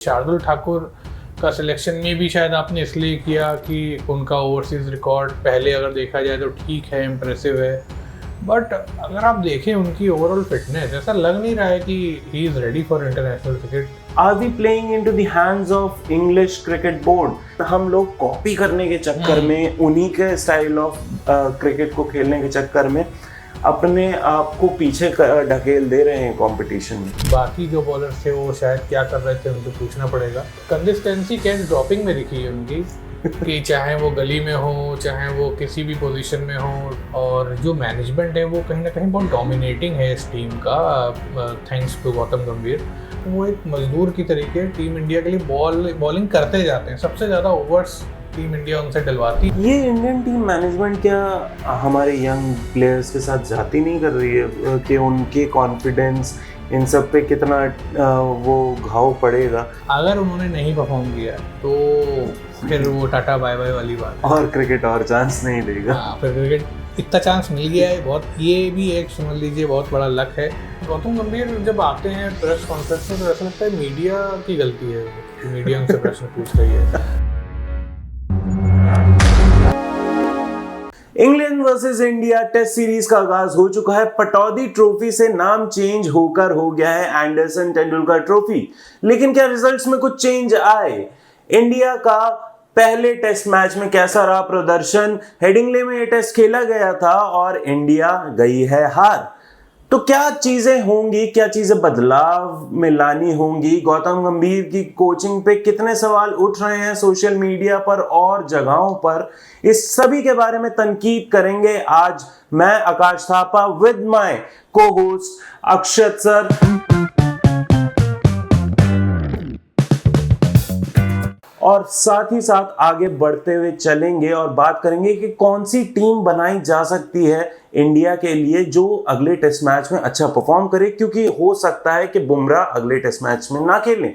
शार्दुल ठाकुर का सिलेक्शन में भी शायद आपने इसलिए किया कि उनका ओवरसीज रिकॉर्ड पहले अगर देखा जाए तो ठीक है, इम्प्रेसिव है, बट अगर आप देखें उनकी ओवरऑल फिटनेस, ऐसा लग नहीं रहा है कि he is ready for international cricket. Are we playing into the hands of English cricket board? हम लोग कॉपी करने के चक्कर में, उन्हीं के स्टाइल ऑफ क्रिकेट को खेलने के चक्कर में अपने आप को पीछे ढकेल दे रहे हैं कंपटीशन में। बाकी जो बॉलर्स थे वो शायद क्या कर रहे थे उनको पूछना पड़ेगा। कंसिस्टेंसी कैच ड्रॉपिंग में दिखी है उनकी कि चाहे वो गली में हो, चाहे वो किसी भी पोजीशन में हो, और जो मैनेजमेंट है वो कहीं ना कहीं बहुत डोमिनेटिंग है इस टीम का, थैंक्स टू गौतम गंभीर। वो एक मजदूर की तरीके टीम इंडिया के लिए बॉलिंग करते जाते हैं, सबसे ज़्यादा ओवर्स टीम इंडिया उनसे डलवाती है। ये इंडियन टीम मैनेजमेंट क्या हमारे यंग प्लेयर्स के साथ जाती नहीं कर रही है कि उनके कॉन्फिडेंस इन सब पे कितना वो घाव पड़ेगा? अगर उन्होंने नहीं परफॉर्म किया तो फिर वो टाटा बाय बाय वाली बात है। और क्रिकेट और चांस नहीं देगा। हाँ, फिर क्रिकेट इतना चांस मिल गया है बहुत, ये भी एक समझ लीजिए बहुत बड़ा लक है। गौतम गंभीर जब आते हैं प्रेस कॉन्फ्रेंस में तो ऐसा लगता है मीडिया की गलती है, मीडिया उनसे प्रश्न पूछ रही है। England versus India test series का आगाज हो चुका है। पटौदी ट्रॉफी से नाम चेंज होकर हो गया है एंडरसन टेंडुलकर ट्रॉफी। लेकिन क्या रिजल्ट्स में कुछ चेंज आए? इंडिया का पहले टेस्ट मैच में कैसा रहा प्रदर्शन? हेडिंग्ले में ये टेस्ट खेला गया था और इंडिया गई है हार। तो क्या चीजें होंगी, क्या चीजें बदलाव में लानी होंगी? गौतम गंभीर की कोचिंग पे कितने सवाल उठ रहे हैं सोशल मीडिया पर और जगहों पर? इस सभी के बारे में तनकीद करेंगे आज मैं आकाश थापा विद माय को होस्ट अक्षत सर। और साथ ही साथ आगे बढ़ते हुए चलेंगे और बात करेंगे कि कौन सी टीम बनाई जा सकती है इंडिया के लिए जो अगले टेस्ट मैच में अच्छा परफॉर्म करे, क्योंकि हो सकता है कि बुमराह अगले टेस्ट मैच में ना खेलें।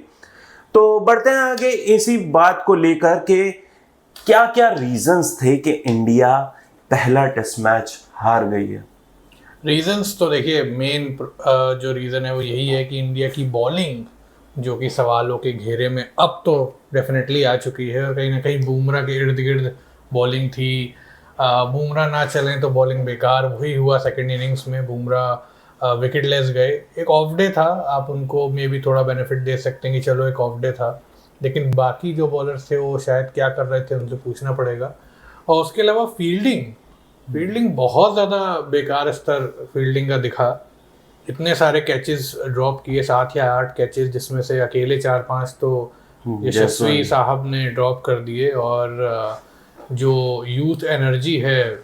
तो बढ़ते हैं आगे इसी बात को लेकर के क्या क्या रीजंस थे कि इंडिया पहला टेस्ट मैच हार गई है। रीजंस तो देखिए, मेन जो रीज़न है वो यही है कि इंडिया की बॉलिंग जो कि सवालों के घेरे में अब तो डेफिनेटली आ चुकी है, और कहीं ना कहीं बुमराह के इर्द गिर्द बॉलिंग थी। बुमराह ना चलें तो बॉलिंग बेकार, वही हुआ सेकंड इनिंग्स में। बुमराह विकेट लेस गए, एक ऑफ डे था, आप उनको मे भी थोड़ा बेनिफिट दे सकते हैं कि चलो एक ऑफ डे था, लेकिन बाकी जो बॉलर्स थे वो शायद क्या कर रहे थे उनसे पूछना पड़ेगा। और उसके अलावा फील्डिंग बहुत ज़्यादा बेकार स्तर फील्डिंग का दिखा। इतने सारे कैचेस ड्रॉप किए, 7 या 8 कैचेस, जिसमें से अकेले 4-5 तो यशस्वी साहब ने ड्रॉप कर दिए। और जो यूथ एनर्जी है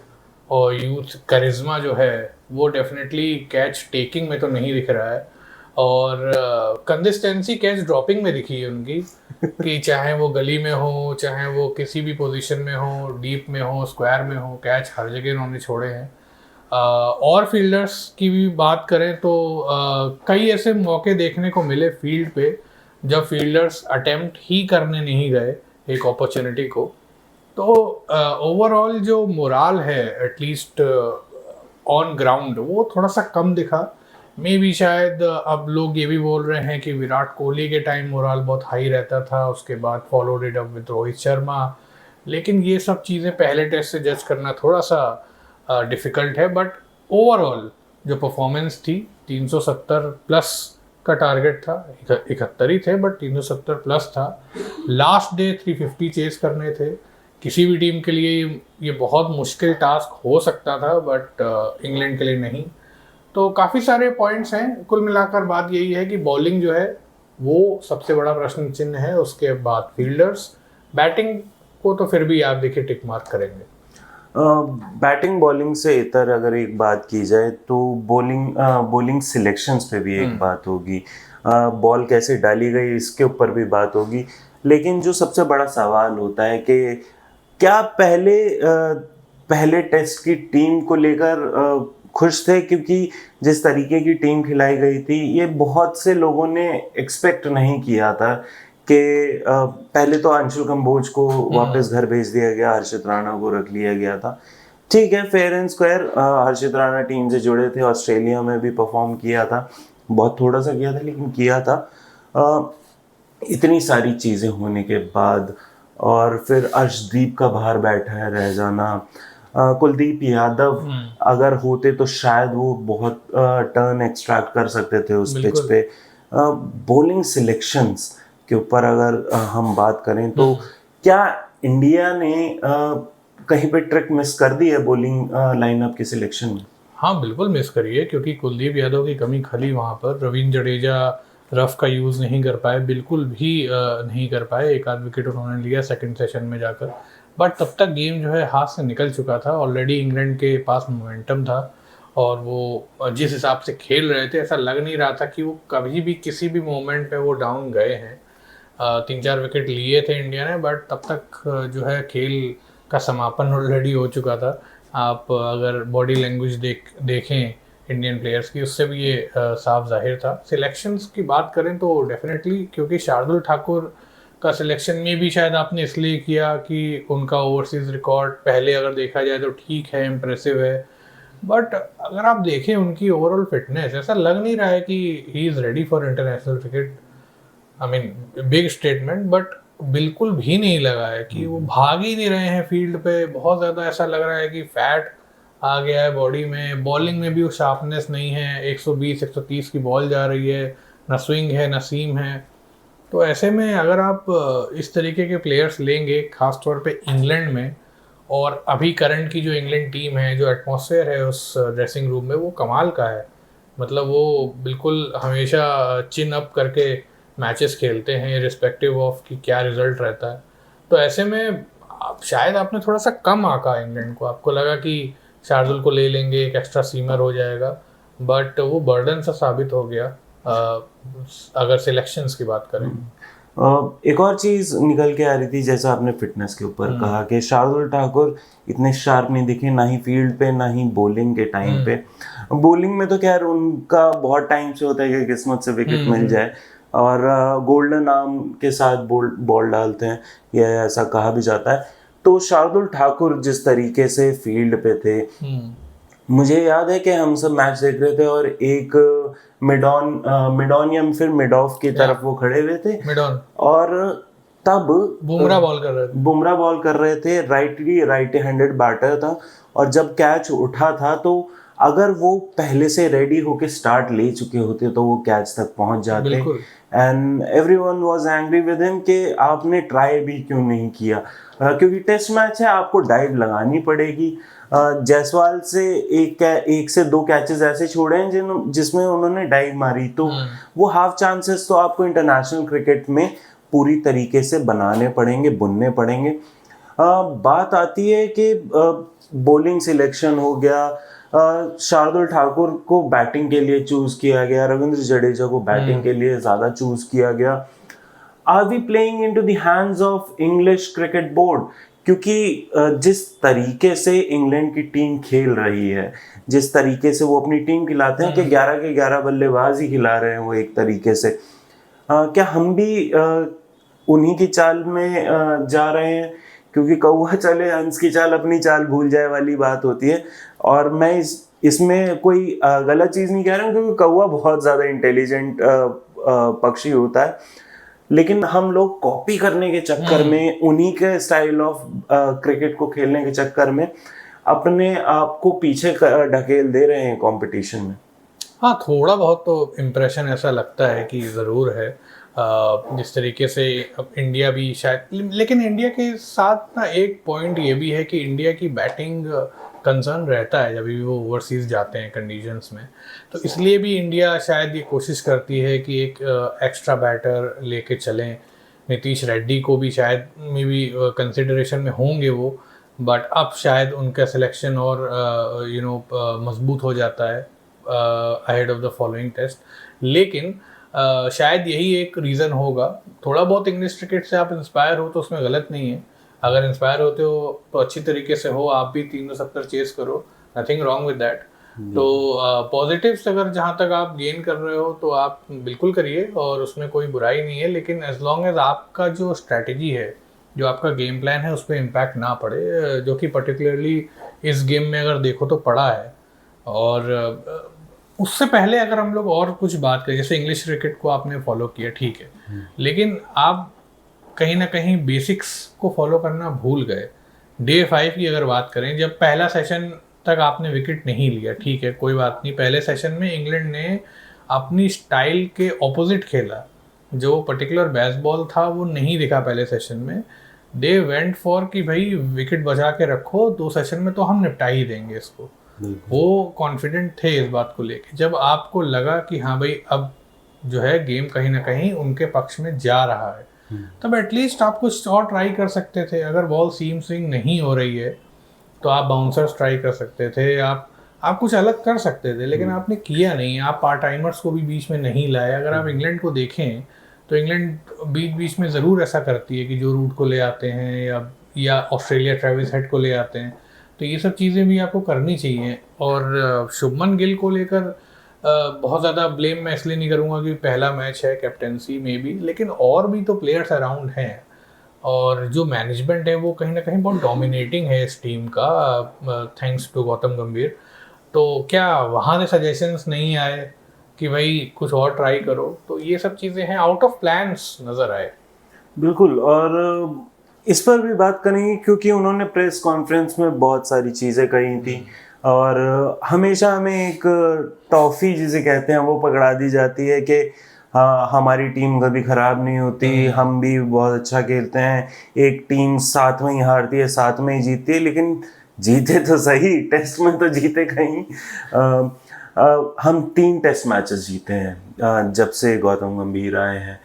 और यूथ करिश्मा जो है वो डेफिनेटली कैच टेकिंग में तो नहीं दिख रहा है, और कंसिस्टेंसी कैच ड्रॉपिंग में दिखी है उनकी कि चाहे वो गली में हो, चाहे वो किसी भी पोजीशन में हो, डीप में हो, स्क्वायर में हो, कैच हर जगह उन्होंने छोड़े हैं। और फील्डर्स की भी बात करें तो कई ऐसे मौके देखने को मिले फील्ड पे जब फील्डर्स अटेम्प्ट ही करने नहीं गए एक अपॉर्चुनिटी को। तो ओवरऑल जो मोराल है एटलीस्ट ऑन ग्राउंड वो थोड़ा सा कम दिखा। मे भी शायद अब लोग ये भी बोल रहे हैं कि विराट कोहली के टाइम मोराल बहुत हाई रहता था, उसके बाद followed it up with Rohit Sharma, लेकिन ये सब चीज़ें पहले टेस्ट से जज करना थोड़ा सा डिफ़िकल्ट है। बट ओवरऑल जो परफॉर्मेंस थी, 370 प्लस का टारगेट था, 71 ही थे बट 370 प्लस था। लास्ट डे 350 चेस करने थे, किसी भी टीम के लिए ये बहुत मुश्किल टास्क हो सकता था, बट इंग्लैंड के लिए नहीं। तो काफ़ी सारे पॉइंट्स हैं, कुल मिलाकर बात यही है कि बॉलिंग जो है वो सबसे बड़ा प्रश्न चिन्ह है, उसके बाद फील्डर्स। बैटिंग को तो फिर भी आप देखिए टिक मार्क करेंगे। बैटिंग बॉलिंग से इतर अगर एक बात की जाए तो बॉलिंग सिलेक्शंस पे भी एक बात होगी, बॉल कैसे डाली गई इसके ऊपर भी बात होगी। लेकिन जो सबसे बड़ा सवाल होता है कि क्या पहले टेस्ट की टीम को लेकर खुश थे, क्योंकि जिस तरीके की टीम खिलाई गई थी ये बहुत से लोगों ने एक्सपेक्ट नहीं किया था कि पहले तो अंशुल कंबोज को वापस घर भेज दिया गया, हर्षित राणा को रख लिया गया था। ठीक है, fair and square, Harshit Rana team से जुड़े थे, ऑस्ट्रेलिया में भी परफॉर्म किया था, बहुत थोड़ा सा किया था लेकिन किया था। इतनी सारी चीज़ें होने के बाद, और फिर अर्शदीप का बाहर बैठा है रह जाना, कुलदीप यादव अगर होते तो शायद वो बहुत टर्न एक्सट्रैक्ट कर सकते थे उस पिच बिल्कुल। पे। बॉलिंग सिलेक्शंस के ऊपर अगर हम बात करें तो क्या इंडिया ने कहीं पे ट्रिक मिस कर दी है बॉलिंग लाइनअप के सिलेक्शन में? हाँ बिल्कुल मिस करिए, क्योंकि कुलदीप यादव की कमी खली वहाँ पर। रवींद्र जडेजा रफ का यूज़ नहीं कर पाए, बिल्कुल भी नहीं कर पाए। एक आध विकेट उन्होंने लिया सेकंड सेशन में जाकर, बट तब तक गेम जो है हाथ से निकल चुका था। ऑलरेडी इंग्लैंड के पास मोमेंटम था, और वो जिस हिसाब से खेल रहे थे ऐसा लग नहीं रहा था कि वो कभी भी किसी भी मोमेंट पे वो डाउन गए हैं। 3-4 विकेट लिए थे इंडिया ने, बट तब तक जो है खेल का समापन ऑलरेडी हो चुका था। आप अगर बॉडी लैंग्वेज देखें इंडियन प्लेयर्स की, उससे भी ये साफ जाहिर था। सिलेक्शंस की बात करें तो डेफिनेटली, क्योंकि शार्दुल ठाकुर का सिलेक्शन में भी शायद आपने इसलिए किया कि उनका ओवरसीज रिकॉर्ड पहले अगर देखा जाए तो ठीक है, इम्प्रेसिव है, बट अगर आप देखें उनकी ओवरऑल फिटनेस, ऐसा लग नहीं रहा है कि he is ready for international cricket. I mean big statement, but बिल्कुल भी नहीं लगा है कि वो भाग ही नहीं रहे हैं फील्ड पे। बहुत ज़्यादा ऐसा लग रहा है कि फैट आ गया है बॉडी में। बॉलिंग में भी वो शार्पनेस नहीं है, 120-130 की बॉल जा रही है, ना स्विंग है ना सीम है। तो ऐसे में अगर आप इस तरीके के प्लेयर्स लेंगे, खासतौर पे इंग्लैंड में, और अभी करंट की जो इंग्लैंड टीम है, जो एटमॉस्फेयर है उस ड्रेसिंग रूम में, वो कमाल का है। मतलब वो बिल्कुल हमेशा चिन अप करके मैचेस खेलते हैं, रिस्पेक्टिव ऑफ कि क्या रिजल्ट रहता है। तो ऐसे में शायद आपने थोड़ा सा कम आका इंग्लैंड को, आपको लगा कि शार्दुल को ले लेंगे, एक एक्स्ट्रा सीमर हो जाएगा, बट वो बर्डन सा साबित हो गया अगर सिलेक्शंस की बात करें। एक और चीज निकल के आ रही थी, जैसा आपने फिटनेस के ऊपर कहा कि शार्दुल ठाकुर इतने शार्प नहीं दिखे, ना ही फील्ड पे ना ही बॉलिंग के टाइम पे। बॉलिंग में तो खैर उनका बहुत टाइम से होता है कि किस्मत से विकेट मिल जाए, और गोल्डन आर्म के साथ बॉल डालते हैं, या ऐसा कहा भी जाता है। तो शार्दुल ठाकुर जिस तरीके से फील्ड पे थे, मुझे याद है कि हम सब मैच देख रहे थे और एक मिडॉन या फिर मिड ऑफ की तरफ वो खड़े हुए थे, मिडॉन, और तब बुमराह बॉल कर रहे थे। राइट हैंडेड बैटर था, और जब कैच उठा था तो अगर वो पहले से रेडी होके स्टार्ट ले चुके होते तो वो कैच तक पहुंच जाते। And everyone was angry with him कि आपने ट्राई भी क्यों नहीं किया, क्योंकि टेस्ट मैच है, आपको डाइव लगानी पड़ेगी। जायसवाल से एक से दो कैचेस ऐसे छोड़े हैं जिसमें उन्होंने डाइव मारी, तो वो हाफ चांसेस तो आपको इंटरनेशनल क्रिकेट में पूरी तरीके से बनाने पड़ेंगे, बुनने पड़ेंगे। बात आती है कि बॉलिंग सिलेक्शन हो गया, शार्दुल ठाकुर को बैटिंग के लिए चूज किया गया, रविंद्र जडेजा को बैटिंग के लिए ज्यादा चूज किया गया। Are we playing into the hands of English cricket board? क्योंकि जिस तरीके से इंग्लैंड की टीम खेल रही है, जिस तरीके से वो अपनी टीम खिलाते हैं कि 11 के 11 बल्लेबाज ही खिला रहे हैं वो एक तरीके से, क्या हम भी उन्हीं की चाल में जा रहे हैं? क्योंकि कौवा चले हंस की चाल अपनी चाल भूल जाए वाली बात होती है। और मैं इसमें कोई गलत चीज नहीं कह रहा हूँ, क्योंकि कौवा बहुत ज्यादा इंटेलिजेंट पक्षी होता है, लेकिन हम लोग कॉपी करने के चक्कर में, उन्हीं के स्टाइल ऑफ क्रिकेट को खेलने के चक्कर में अपने आप को पीछे ढकेल दे रहे हैं कंपटीशन में। हाँ, थोड़ा बहुत तो इम्प्रेशन ऐसा लगता है कि ज़रूर है। जिस तरीके से अब इंडिया भी शायद, लेकिन इंडिया के साथ ना एक पॉइंट ये भी है कि इंडिया की बैटिंग कंसर्न रहता है जब भी वो ओवरसीज़ जाते हैं कंडीशंस में। तो इसलिए भी इंडिया शायद ये कोशिश करती है कि एक एक्स्ट्रा बैटर लेके चलें। नीतीश रेड्डी को भी शायद मे बी कंसिडरेशन में होंगे वो, बट अब शायद उनका सिलेक्शन और मजबूत हो जाता है ahead of the following test. लेकिन शायद यही एक रीज़न होगा। थोड़ा बहुत इंग्लिश क्रिकेट से आप इंस्पायर हो तो उसमें गलत नहीं है। अगर इंस्पायर होते हो तो अच्छी तरीके से हो, आप भी 370 चेस करो, नथिंग रॉन्ग विद दैट। तो पॉजिटिव्स अगर जहाँ तक आप गेन कर रहे हो तो आप बिल्कुल करिए, और उसमें कोई बुराई नहीं है। लेकिन एज लॉन्ग एज आपका जो स्ट्रैटेजी है, जो आपका गेम प्लान है, उस पर इम्पैक्ट ना पड़े, जो कि पर्टिकुलरली इस गेम में अगर देखो तो पड़ा है। और उससे पहले अगर हम लोग और कुछ बात करें, जैसे इंग्लिश क्रिकेट को आपने फॉलो किया, ठीक है, लेकिन आप कहीं ना कहीं बेसिक्स को फॉलो करना भूल गए। डे 5 की अगर बात करें, जब पहला सेशन तक आपने विकेट नहीं लिया, ठीक है, कोई बात नहीं, पहले सेशन में इंग्लैंड ने अपनी स्टाइल के ऑपोजिट खेला। जो पर्टिकुलर बेसबॉल था वो नहीं दिखा पहले सेशन में। दे वेंट फॉर कि भाई विकेट बचा के रखो, 2 सेशन में तो हम निपटा ही देंगे इसको। वो कॉन्फिडेंट थे इस बात को लेके। जब आपको लगा कि हाँ भाई अब जो है गेम कहीं ना कहीं उनके पक्ष में जा रहा है, तब एटलीस्ट आप कुछ और ट्राई कर सकते थे। अगर बॉल सीम स्विंग नहीं हो रही है तो आप बाउंसर्स ट्राई कर सकते थे, आप कुछ अलग कर सकते थे, लेकिन आपने किया नहीं। आप पार्ट टाइमर्स को भी बीच में नहीं लाए। अगर आप इंग्लैंड को देखें तो इंग्लैंड बीच बीच में ज़रूर ऐसा करती है कि जो रूट को ले आते हैं या ऑस्ट्रेलिया ट्रेविस हेड को ले आते हैं, तो ये सब चीज़ें भी आपको करनी चाहिए। और शुभमन गिल को लेकर बहुत ज़्यादा ब्लेम मैं इसलिए नहीं करूँगा कि पहला मैच है, कैप्टेंसी में भी, लेकिन और भी तो प्लेयर्स अराउंड हैं, और जो मैनेजमेंट है वो कहीं ना कहीं बहुत डोमिनेटिंग है इस टीम का, थैंक्स टू गौतम गंभीर। तो क्या वहाँ से सजेशंस नहीं आए कि भाई कुछ और ट्राई करो? तो ये सब चीज़ें हैं, आउट ऑफ प्लान्स नज़र आए। बिल्कुल, और इस पर भी बात करेंगे क्योंकि उन्होंने प्रेस कॉन्फ्रेंस में बहुत सारी चीज़ें कही थी, और हमेशा हमें एक टॉफ़ी जिसे कहते हैं वो पकड़ा दी जाती है कि हाँ, हमारी टीम कभी ख़राब नहीं होती, हम भी बहुत अच्छा खेलते हैं, एक टीम 7 में ही हारती है 7 में ही जीतती है, लेकिन जीते तो सही, टेस्ट में तो जीते कहीं। हम 3 टेस्ट मैचेस जीते हैं जब से गौतम गंभीर आए हैं,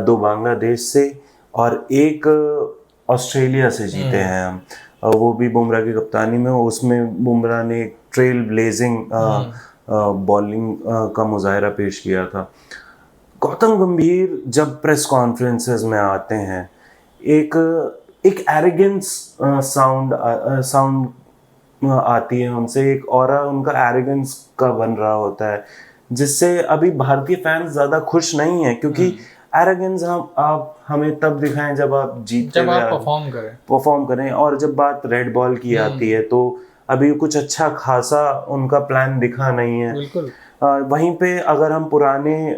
2 बांग्लादेश से और 1 ऑस्ट्रेलिया से जीते हैं हम, वो भी बुमराह की कप्तानी में। उसमें बुमराह ने एक ट्रेल ब्लेजिंग बॉलिंग का मुजाहरा पेश किया था। गौतम गंभीर जब प्रेस कॉन्फ्रेंसेस में आते हैं, एक एरोगेंस साउंड आती है उनसे, एक ऑरा उनका एरोगेंस का बन रहा होता है, जिससे अभी भारतीय फैंस ज़्यादा खुश नहीं है, क्योंकि एरोगेंस आप हमें तब दिखाएं जब आप जीतते, जब आप परफॉर्म करें। और जब बात रेड बॉल की आती है तो अभी कुछ अच्छा खासा उनका प्लान दिखा नहीं है। बिल्कुल। वहीं पे अगर हम पुराने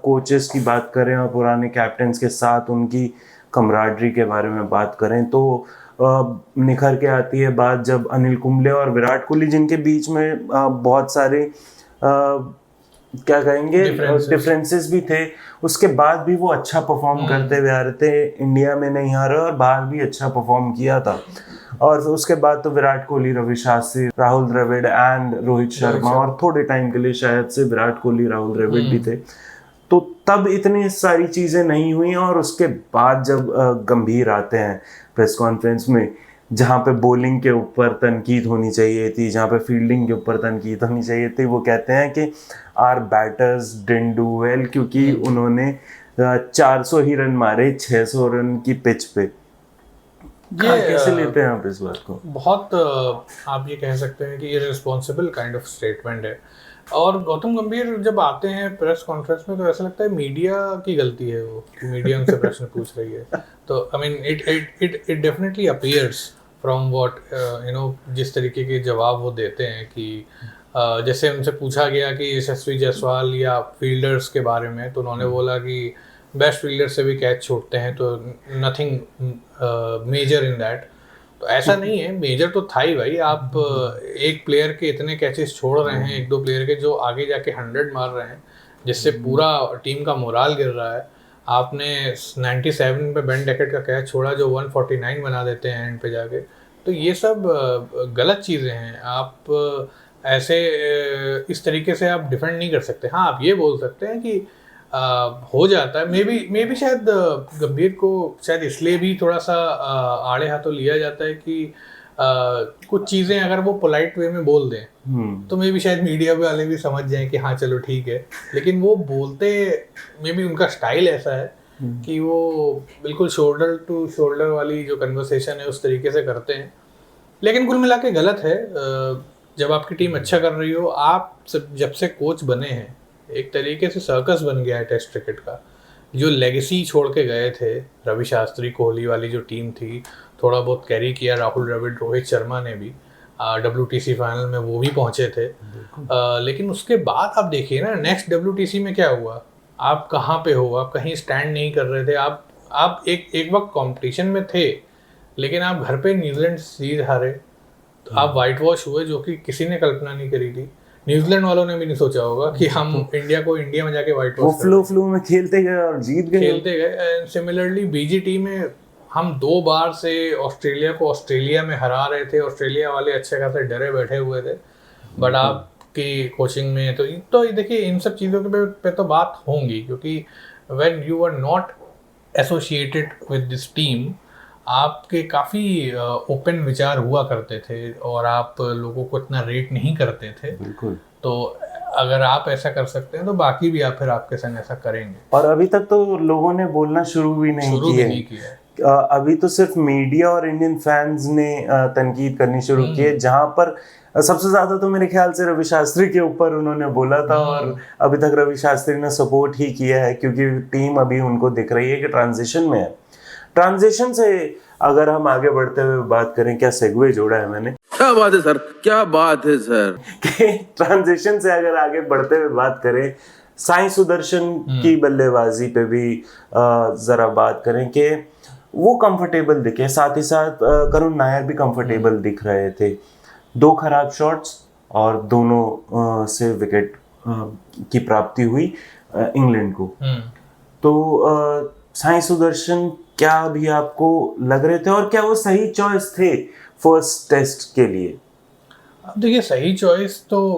कोचेस की बात करें और पुराने कैप्टन्स के साथ उनकी कमराडरी के बारे में बात करें तो निखर के आती है बात जब अनिल कुंबले और विराट कोहली, जिनके बीच में बहुत सारे क्या कहेंगे डिफरेंसेस भी थे, उसके बाद भी वो अच्छा परफॉर्म करते हुए आ रहे थे, इंडिया में नहीं आ रहे और बाहर भी अच्छा परफॉर्म किया था। और उसके बाद तो विराट कोहली, रवि शास्त्री, राहुल द्रविड़ एंड रोहित शर्मा, और थोड़े टाइम के लिए शायद से विराट कोहली, राहुल द्रविड़ भी थे। तो तब इतनी सारी चीज़ें नहीं हुई, और उसके बाद जब गंभीर आते हैं प्रेस कॉन्फ्रेंस में, जहाँ पे बॉलिंग के ऊपर तनकीद होनी चाहिए थी, जहाँ पे फील्डिंग के ऊपर तनकीद होनी चाहिए थी, वो कहते हैं कि our batters didn't do well, क्योंकि उन्होंने 400 ही रन मारे 600 रन की पिच पे। ये कैसे लेते हैं आप इस बात को? बहुत आप ये कह सकते हैं कि इररिस्पॉन्सिबल काइंड ऑफ स्टेटमेंट है। और गौतम गंभीर जब आते हैं प्रेस कॉन्फ्रेंस में तो ऐसा लगता है मीडिया की गलती है वो, मीडिया उनसे प्रश्न पूछ रही है। तो I mean it definitely appears from what जिस तरीके के जवाब वो देते हैं कि जैसे उनसे पूछा गया कि यशस्वी जायसवाल या फील्डर्स के बारे में, तो उन्होंने बोला कि बेस्ट फील्डर से भी कैच छोड़ते हैं, तो नथिंग मेजर इन दैट। तो ऐसा नहीं है, मेजर तो था ही भाई। आप एक प्लेयर के इतने कैचेस छोड़ रहे हैं, 1-2 प्लेयर के जो आगे जाके 100 मार रहे हैं, जिससे पूरा टीम का मोराल गिर रहा है। आपने 97 पे बेन डैकेट का कैच छोड़ा जो 149 बना देते हैं एंड पे जाके। तो ये सब गलत चीज़ें हैं। आप ऐसे इस तरीके से आप डिफेंड नहीं कर सकते। हाँ, आप ये बोल सकते हैं कि हो जाता है, मे बी शायद गंभीर को शायद इसलिए भी थोड़ा सा आड़े हाथों लिया जाता है कि कुछ चीज़ें अगर वो पोलाइट वे में बोल दें तो मे बी शायद मीडिया वाले भी समझ जाएं कि हाँ चलो ठीक है, लेकिन वो बोलते मे बी उनका स्टाइल ऐसा है कि वो बिल्कुल शोल्डर टू शोल्डर वाली जो कन्वर्सेशन है उस तरीके से करते हैं। लेकिन कुल मिला के गलत है। जब आपकी टीम अच्छा कर रही हो, आप जब से कोच बने हैं एक तरीके से सर्कस बन गया है टेस्ट क्रिकेट का। जो लेगेसी छोड़ के गए थे रवि शास्त्री, कोहली वाली जो टीम थी, थोड़ा बहुत कैरी किया राहुल द्रविड़, रोहित शर्मा ने भी। WTC फाइनल में वो भी पहुंचे थे। लेकिन उसके बाद आप देखिए ना, नेक्स्ट WTC में क्या हुआ, आप कहाँ पे हो, आप कहीं स्टैंड नहीं कर रहे थे, आप एक वक्त कंपटीशन में थे, लेकिन आप घर पे न्यूजीलैंड सीरीज हारे, तो आप वाइट वॉश हुए, जो कि किसी ने कल्पना नहीं करी थी। न्यूजीलैंड वालों ने भी नहीं सोचा होगा कि हम इंडिया को इंडिया में जाके वाइट वॉश फ्लो में खेलते गए और जीत गए। सिमिलरली BGT में हम 2 बार से ऑस्ट्रेलिया को ऑस्ट्रेलिया में हरा रहे थे, ऑस्ट्रेलिया वाले अच्छे खासे डरे बैठे हुए थे, बट आपकी कोचिंग में तो देखिए इन सब चीज़ों के पे तो बात होंगी, क्योंकि when you are not associated with this team, आपके काफ़ी ओपन विचार हुआ करते थे और आप लोगों को इतना रेट नहीं करते थे। बिल्कुल। तो अगर आप ऐसा कर सकते हैं तो बाकी भी आप फिर आपके संग ऐसा करेंगे। और अभी तक तो लोगों ने बोलना शुरू भी नहीं किया। अभी तो सिर्फ मीडिया और इंडियन फैंस ने तनकीद करनी शुरू की है, जहां पर सबसे ज्यादा तो मेरे ख्याल से रवि शास्त्री के ऊपर उन्होंने बोला था, और अभी तक रवि शास्त्री ने सपोर्ट ही किया है, क्योंकि टीम अभी उनको दिख रही है कि ट्रांजिशन में है। ट्रांजिशन से अगर हम आगे बढ़ते हुए बात करें, क्या सेगवे जोड़ा है मैंने, क्या बात है सर, क्या बात है सर। ट्रांजिशन से अगर आगे बढ़ते हुए बात करें, साई सुदर्शन की बल्लेबाजी पे भी जरा बात करें कि वो कंफर्टेबल दिखे, साथ ही साथ करुण नायर भी कंफर्टेबल दिख रहे थे। 2 खराब शॉट्स और दोनों से विकेट की प्राप्ति हुई इंग्लैंड को। तो साई सुदर्शन क्या भी आपको लग रहे थे, और क्या वो सही चॉइस थे फर्स्ट टेस्ट के लिए? अब देखिए, सही चॉइस तो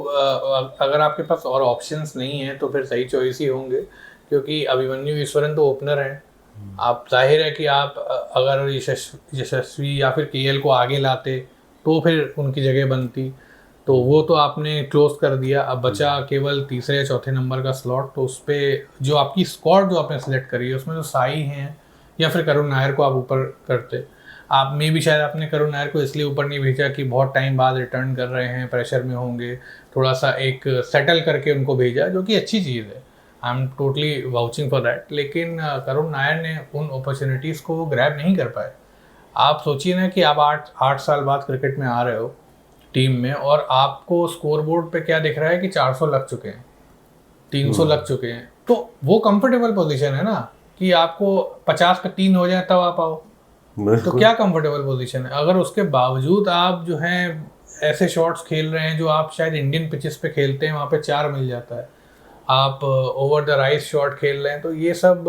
अगर आपके पास और ऑप्शंस नहीं है तो फिर सही चॉइस ही होंगे, क्योंकि अभिमन्यु ईश्वरन तो ओपनर हैं। आप जाहिर है कि आप अगर यशस्वी या फिर KL को आगे लाते तो फिर उनकी जगह बनती, तो वो तो आपने क्लोज कर दिया। अब बचा केवल तीसरे या चौथे नंबर का स्लॉट, तो उस पर जो आपकी स्क्वाड जो आपने सेलेक्ट करी है उसमें तो साई हैं या फिर करुण नायर को आप ऊपर करते। आप में भी शायद आपने करुण नायर को इसलिए ऊपर नहीं भेजा कि बहुत टाइम बाद रिटर्न कर रहे हैं, प्रेशर में होंगे, थोड़ा सा एक सेटल करके उनको भेजा, जो कि अच्छी चीज़ है। I am totally vouching for that. लेकिन करुण नायर ने उन अपॉर्चुनिटीज़ को ग्रैब नहीं कर पाए। आप सोचिए ना कि आप 8 साल बाद क्रिकेट में आ रहे हो टीम में, और आपको स्कोर बोर्ड पे क्या दिख रहा है कि 400 लग चुके हैं, 300 लग चुके हैं, तो वो कंफर्टेबल पोजीशन है ना कि आपको 50 पे 3 हो जाए तब आप आओ, तो क्या कंफर्टेबल पोजीशन है। अगर उसके बावजूद आप जो हैं ऐसे शॉट्स खेल रहे हैं जो आप शायद इंडियन पिचेस पे खेलते हैं, वहाँ पे 4 मिल जाता है, आप ओवर द राइज शॉट खेल रहे हैं, तो ये सब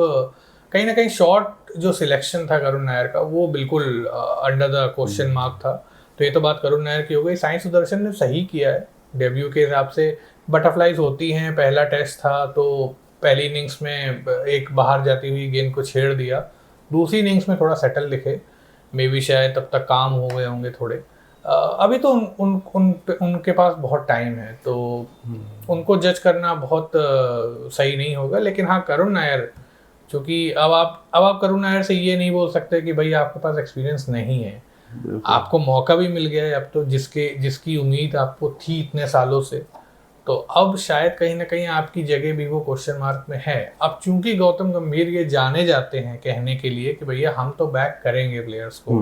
कहीं ना कहीं शॉट जो सिलेक्शन था करुण नायर का वो बिल्कुल अंडर द क्वेश्चन मार्क था। तो ये तो बात करुण नायर की हो गई। साई सुदर्शन ने सही किया है डेब्यू के हिसाब से। बटरफ्लाइज होती हैं, पहला टेस्ट था तो पहली इनिंग्स में एक बाहर जाती हुई गेंद को छेड़ दिया, दूसरी इनिंग्स में थोड़ा सेटल दिखे, मे बी शायद तब तक काम हो गए होंगे थोड़े। अभी तो उनके पास बहुत टाइम है, तो उनको जज करना बहुत सही नहीं होगा। लेकिन हाँ, करुण नायर, क्योंकि अब आप करुण नायर से ये नहीं बोल सकते कि भाई आपके पास एक्सपीरियंस नहीं है, आपको मौका भी मिल गया है अब तो, जिसकी उम्मीद आपको थी इतने सालों से, तो अब शायद कहीं ना कहीं आपकी जगह भी वो क्वेश्चन मार्क में है। अब चूंकि गौतम गंभीर ये जाने जाते हैं कहने के लिए कि भैया हम तो बैक करेंगे प्लेयर्स को,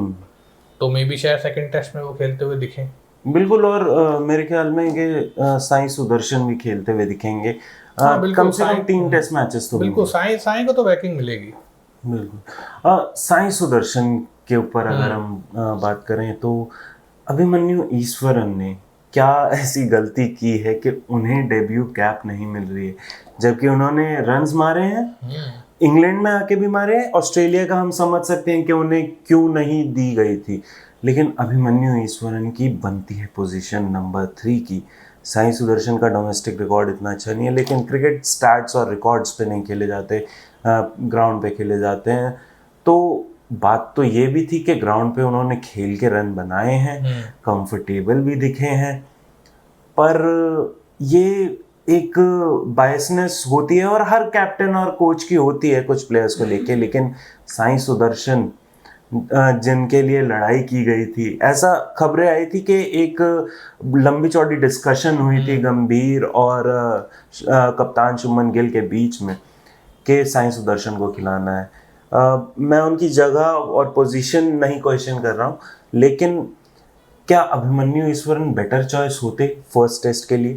तो मे बी शायद सेकंड टेस्ट में वो खेलते हुए दिखें। बिल्कुल। और मेरे ख्याल में ये साई सुदर्शन भी खेलते हुए दिखेंगे। कम से कम 3 टेस्ट मैचेस तो बिल्कुल साई को तो बैकिंग मिलेगी। बिल्कुल। साई सुदर्शन के ऊपर अगर हम बात करें तो अभिमन्यु ईश्वरन ने क्या ऐसी गलती की है कि उन्हें डेब्यू कैप नहीं मिल रही है, जबकि उन्होंने रन्स मारे हैं, इंग्लैंड में आके भी मारे हैं। ऑस्ट्रेलिया का हम समझ सकते हैं कि उन्हें क्यों नहीं दी गई थी, लेकिन अभिमन्यु ईश्वरन की बनती है पोजीशन नंबर 3 की। साई सुदर्शन का डोमेस्टिक रिकॉर्ड इतना अच्छा नहीं है, लेकिन क्रिकेट स्टैट्स और रिकॉर्ड्स पे नहीं खेले जाते, ग्राउंड पे खेले जाते हैं। तो बात तो ये भी थी कि ग्राउंड पे उन्होंने खेल के रन बनाए हैं, कंफर्टेबल भी दिखे हैं, पर ये एक बायसनेस होती है और हर कैप्टन और कोच की होती है कुछ प्लेयर्स को लेके। लेकिन साई सुदर्शन जिनके लिए लड़ाई की गई थी, ऐसा खबरें आई थी कि एक लंबी चौड़ी डिस्कशन हुई थी गंभीर और कप्तान शुभमन गिल के बीच में कि साई सुदर्शन को खिलाना है। मैं उनकी जगह और पोजीशन नहीं क्वेश्चन कर रहा हूँ, लेकिन क्या अभिमन्यु ईश्वरन बेटर चॉइस होते फर्स्ट टेस्ट के लिए?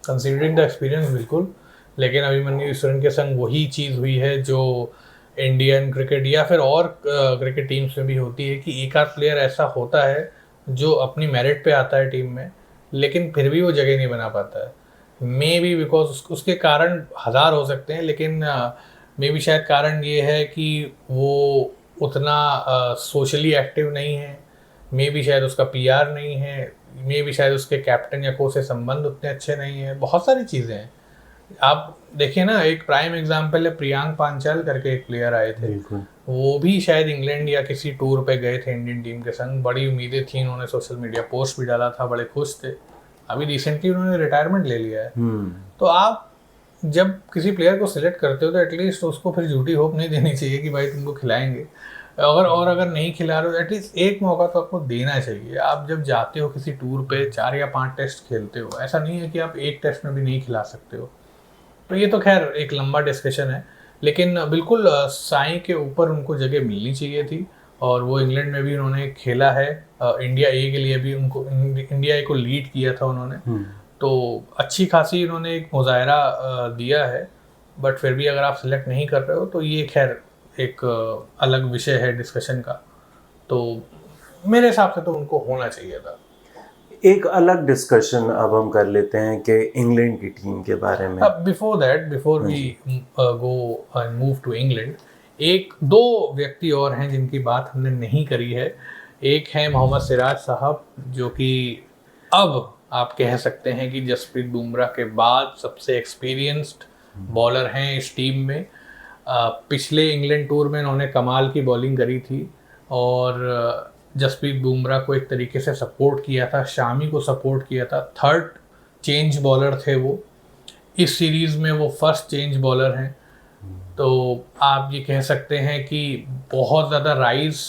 कंसीडरिंग द एक्सपीरियंस बिल्कुल, लेकिन अभिमन्यु ईश्वरन के संग वही चीज़ हुई है जो इंडियन क्रिकेट या फिर और क्रिकेट टीम्स में भी होती है कि एक आध प्लेयर ऐसा होता है जो अपनी मेरिट पे आता है टीम में, लेकिन फिर भी वो जगह नहीं बना पाता है। मे बी बिकॉज उसके कारण हज़ार हो सकते हैं, लेकिन मे बी शायद कारण ये है कि वो उतना सोशली एक्टिव नहीं है, मे बी शायद उसका पीआर नहीं है, मे बी शायद उसके कैप्टन या कोच से संबंध उतने अच्छे नहीं हैं, बहुत सारी चीज़ें हैं। आप देखिए ना, एक प्राइम एग्जांपल है, प्रियांक पांचाल करके एक प्लेयर आए थे, वो भी शायद इंग्लैंड या किसी टूर पे गए थे इंडियन टीम के संग, बड़ी उम्मीदें थी, उन्होंने सोशल मीडिया पोस्ट भी डाला था, बड़े खुश थे। अभी रिसेंटली उन्होंने रिटायरमेंट ले लिया है। तो आप जब किसी प्लेयर को सिलेक्ट करते हो तो एटलीस्ट उसको फिर झूठी होप नहीं देनी चाहिए कि भाई तुमको खिलाएंगे, अगर नहीं खिला रहे हो एटलीस्ट एक मौका तो आपको देना चाहिए। आप जब जाते हो किसी टूर पे 4 या 5 टेस्ट खेलते हो, ऐसा नहीं है कि आप एक टेस्ट में भी नहीं खिला सकते हो। तो ये तो खैर एक लंबा डिस्कशन है, लेकिन बिल्कुल साई के ऊपर उनको जगह मिलनी चाहिए थी, और वो इंग्लैंड में भी उन्होंने खेला है, इंडिया ए के लिए भी उनको, इंडिया ए को लीड किया था उन्होंने, तो अच्छी खासी उन्होंने एक मुजाहरा दिया है। बट फिर भी अगर आप सिलेक्ट नहीं कर रहे हो तो ये खैर एक अलग विषय है डिस्कशन का। तो मेरे हिसाब से तो उनको होना चाहिए था। एक अलग डिस्कशन अब हम कर लेते हैं कि इंग्लैंड की टीम के बारे में। Before we go and move to England, एक दो व्यक्ति और हैं जिनकी बात हमने नहीं करी है। एक है मोहम्मद सिराज साहब, जो कि अब आप कह सकते हैं कि जसप्रीत बुमराह के बाद सबसे एक्सपीरियंस्ड बॉलर हैं इस टीम में। पिछले इंग्लैंड टूर में उन्होंने कमाल की बॉलिंग करी थी, और जसप्रीत बुमराह को एक तरीके से सपोर्ट किया था, शामी को सपोर्ट किया था। 3rd चेंज बॉलर थे वो इस सीरीज़ में, वो फर्स्ट चेंज बॉलर हैं। तो आप ये कह सकते हैं कि बहुत ज़्यादा राइज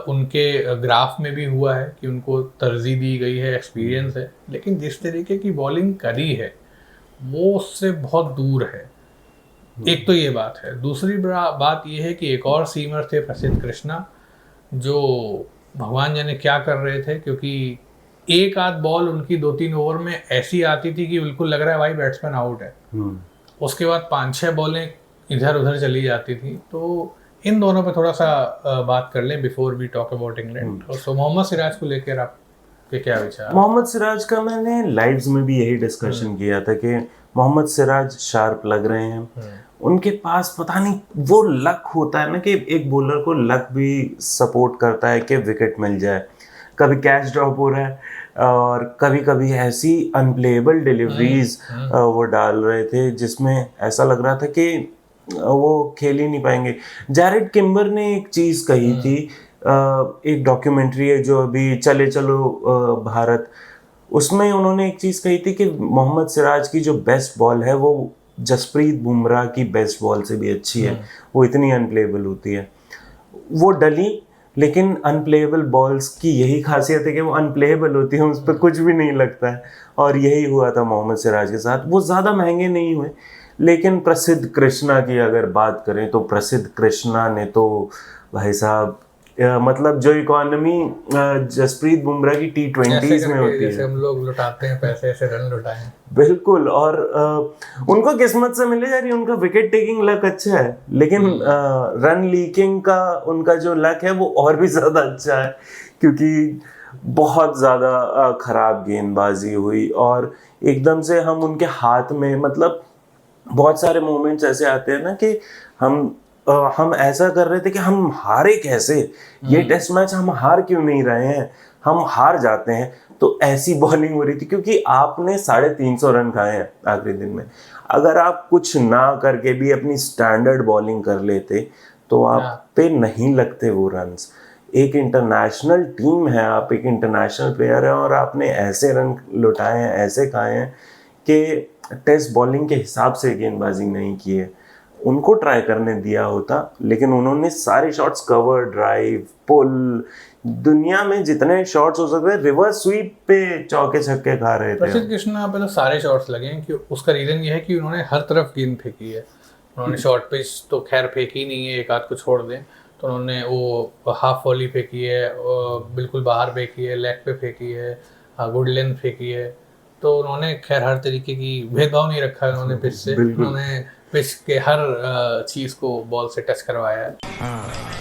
उनके ग्राफ में भी हुआ है कि उनको तरजीह दी गई है, एक्सपीरियंस है, लेकिन जिस तरीके की बॉलिंग करी है वो उससे बहुत दूर है। एक तो ये बात है। दूसरी बात ये है कि एक और सीमर थे प्रसिद्ध कृष्णा, जो भगवान जाने क्या कर रहे थे, क्योंकि एक आध बॉल उनकी 2-3 ओवर में ऐसी आती थी कि बिल्कुल लग रहा है भाई बैट्समैन आउट है। उसके बाद 5-6 बॉलें इधर उधर चली जाती थी। तो इन दोनों पे थोड़ा सा बात कर लें before we talk about England. तो मोहम्मद सिराज को लेकर आपके क्या विचार? मोहम्मद सिराज का मैंने लाइव्स में भी यही डिस्कशन किया था कि मोहम्मद सिराज शार्प लग रहे हैं। उनके पास पता नहीं वो लक होता है ना, कि एक बॉलर को लक भी सपोर्ट करता है कि विकेट मिल जाए। कभी कैच ड्रॉप हो रहा है और कभी कभी ऐसी अनप्लेएबल डिलीवरीज वो डाल रहे थे जिसमें ऐसा लग रहा था कि वो खेल ही नहीं पाएंगे। जैरेड किम्बर ने एक चीज़ कही थी, एक डॉक्यूमेंट्री है जो अभी चले चलो भारत, उसमें उन्होंने एक चीज़ कही थी कि मोहम्मद सिराज की जो बेस्ट बॉल है वो जसप्रीत बुमराह की बेस्ट बॉल से भी अच्छी है, वो इतनी अनप्लेएबल होती है। वो डली, लेकिन अनप्लेएबल बॉल्स की यही खासियत है कि वो अनप्लेएबल होती है, उस पर कुछ भी नहीं लगता है, और यही हुआ था मोहम्मद सिराज के साथ। वो ज़्यादा महंगे नहीं हुए, लेकिन प्रसिद्ध कृष्णा की अगर बात करें तो प्रसिद्ध कृष्णा ने तो भाई साहब मतलब जो इकोनॉमी जसप्रीत बुमराह की T20s में होती है, जैसे हम लोग लुटाते हैं पैसे, ऐसे रन लुटाए बिल्कुल। और उनको किस्मत से मिले जा रही है, उनका विकेट टेकिंग लक अच्छा है, लेकिन रन लीकिंग का उनका जो लक है वो और भी ज़्यादा अच्छा है, क्योंकि बहुत ज़्यादा ख़राब गेंदबाजी हुई और एकदम से हम उनके हाथ में, मतलब बहुत सारे मोमेंट्स ऐसे आते हैं ना कि हम ऐसा कर रहे थे कि हम हारे कैसे, ये टेस्ट मैच हम हार क्यों नहीं रहे हैं, हम हार जाते हैं। तो ऐसी बॉलिंग हो रही थी, क्योंकि आपने 350 रन खाए हैं आखिरी दिन में। अगर आप कुछ ना करके भी अपनी स्टैंडर्ड बॉलिंग कर लेते तो आप पे नहीं लगते वो रन्स। एक इंटरनेशनल टीम है, आप एक इंटरनेशनल प्लेयर हैं, और आपने ऐसे रन लुटाए हैं, ऐसे खाए हैं कि टेस्ट बॉलिंग के हिसाब से गेंदबाजी नहीं की है। उनको ट्राई करने दिया होता, लेकिन उन्होंने सारे शॉट्स, कवर ड्राइव, पुल, दुनिया में जितने शॉट्स हो सकते हैं, रिवर्स स्वीप पे चौके छक्के खा रहे थे। प्रसिद्ध कृष्णा पे तो सारे शॉट्स लगे हैं, कि उसका रीजन ये है कि उन्होंने हर तरफ गेंद फेंकी है। उन्होंने शॉर्ट पिच तो खैर फेंकी नहीं है, एक आध को छोड़ दें, तो उन्होंने वो हाफ वॉली फेंकी है, बिल्कुल बाहर फेंकी है, लेग पे फेंकी है, गुड लेंथ फेंकी है। तो उन्होंने खैर हर तरीके की भेदभाव नहीं रखा है उन्होंने पिच से, उन्होंने पिच के हर चीज़ को बॉल से टच करवाया है।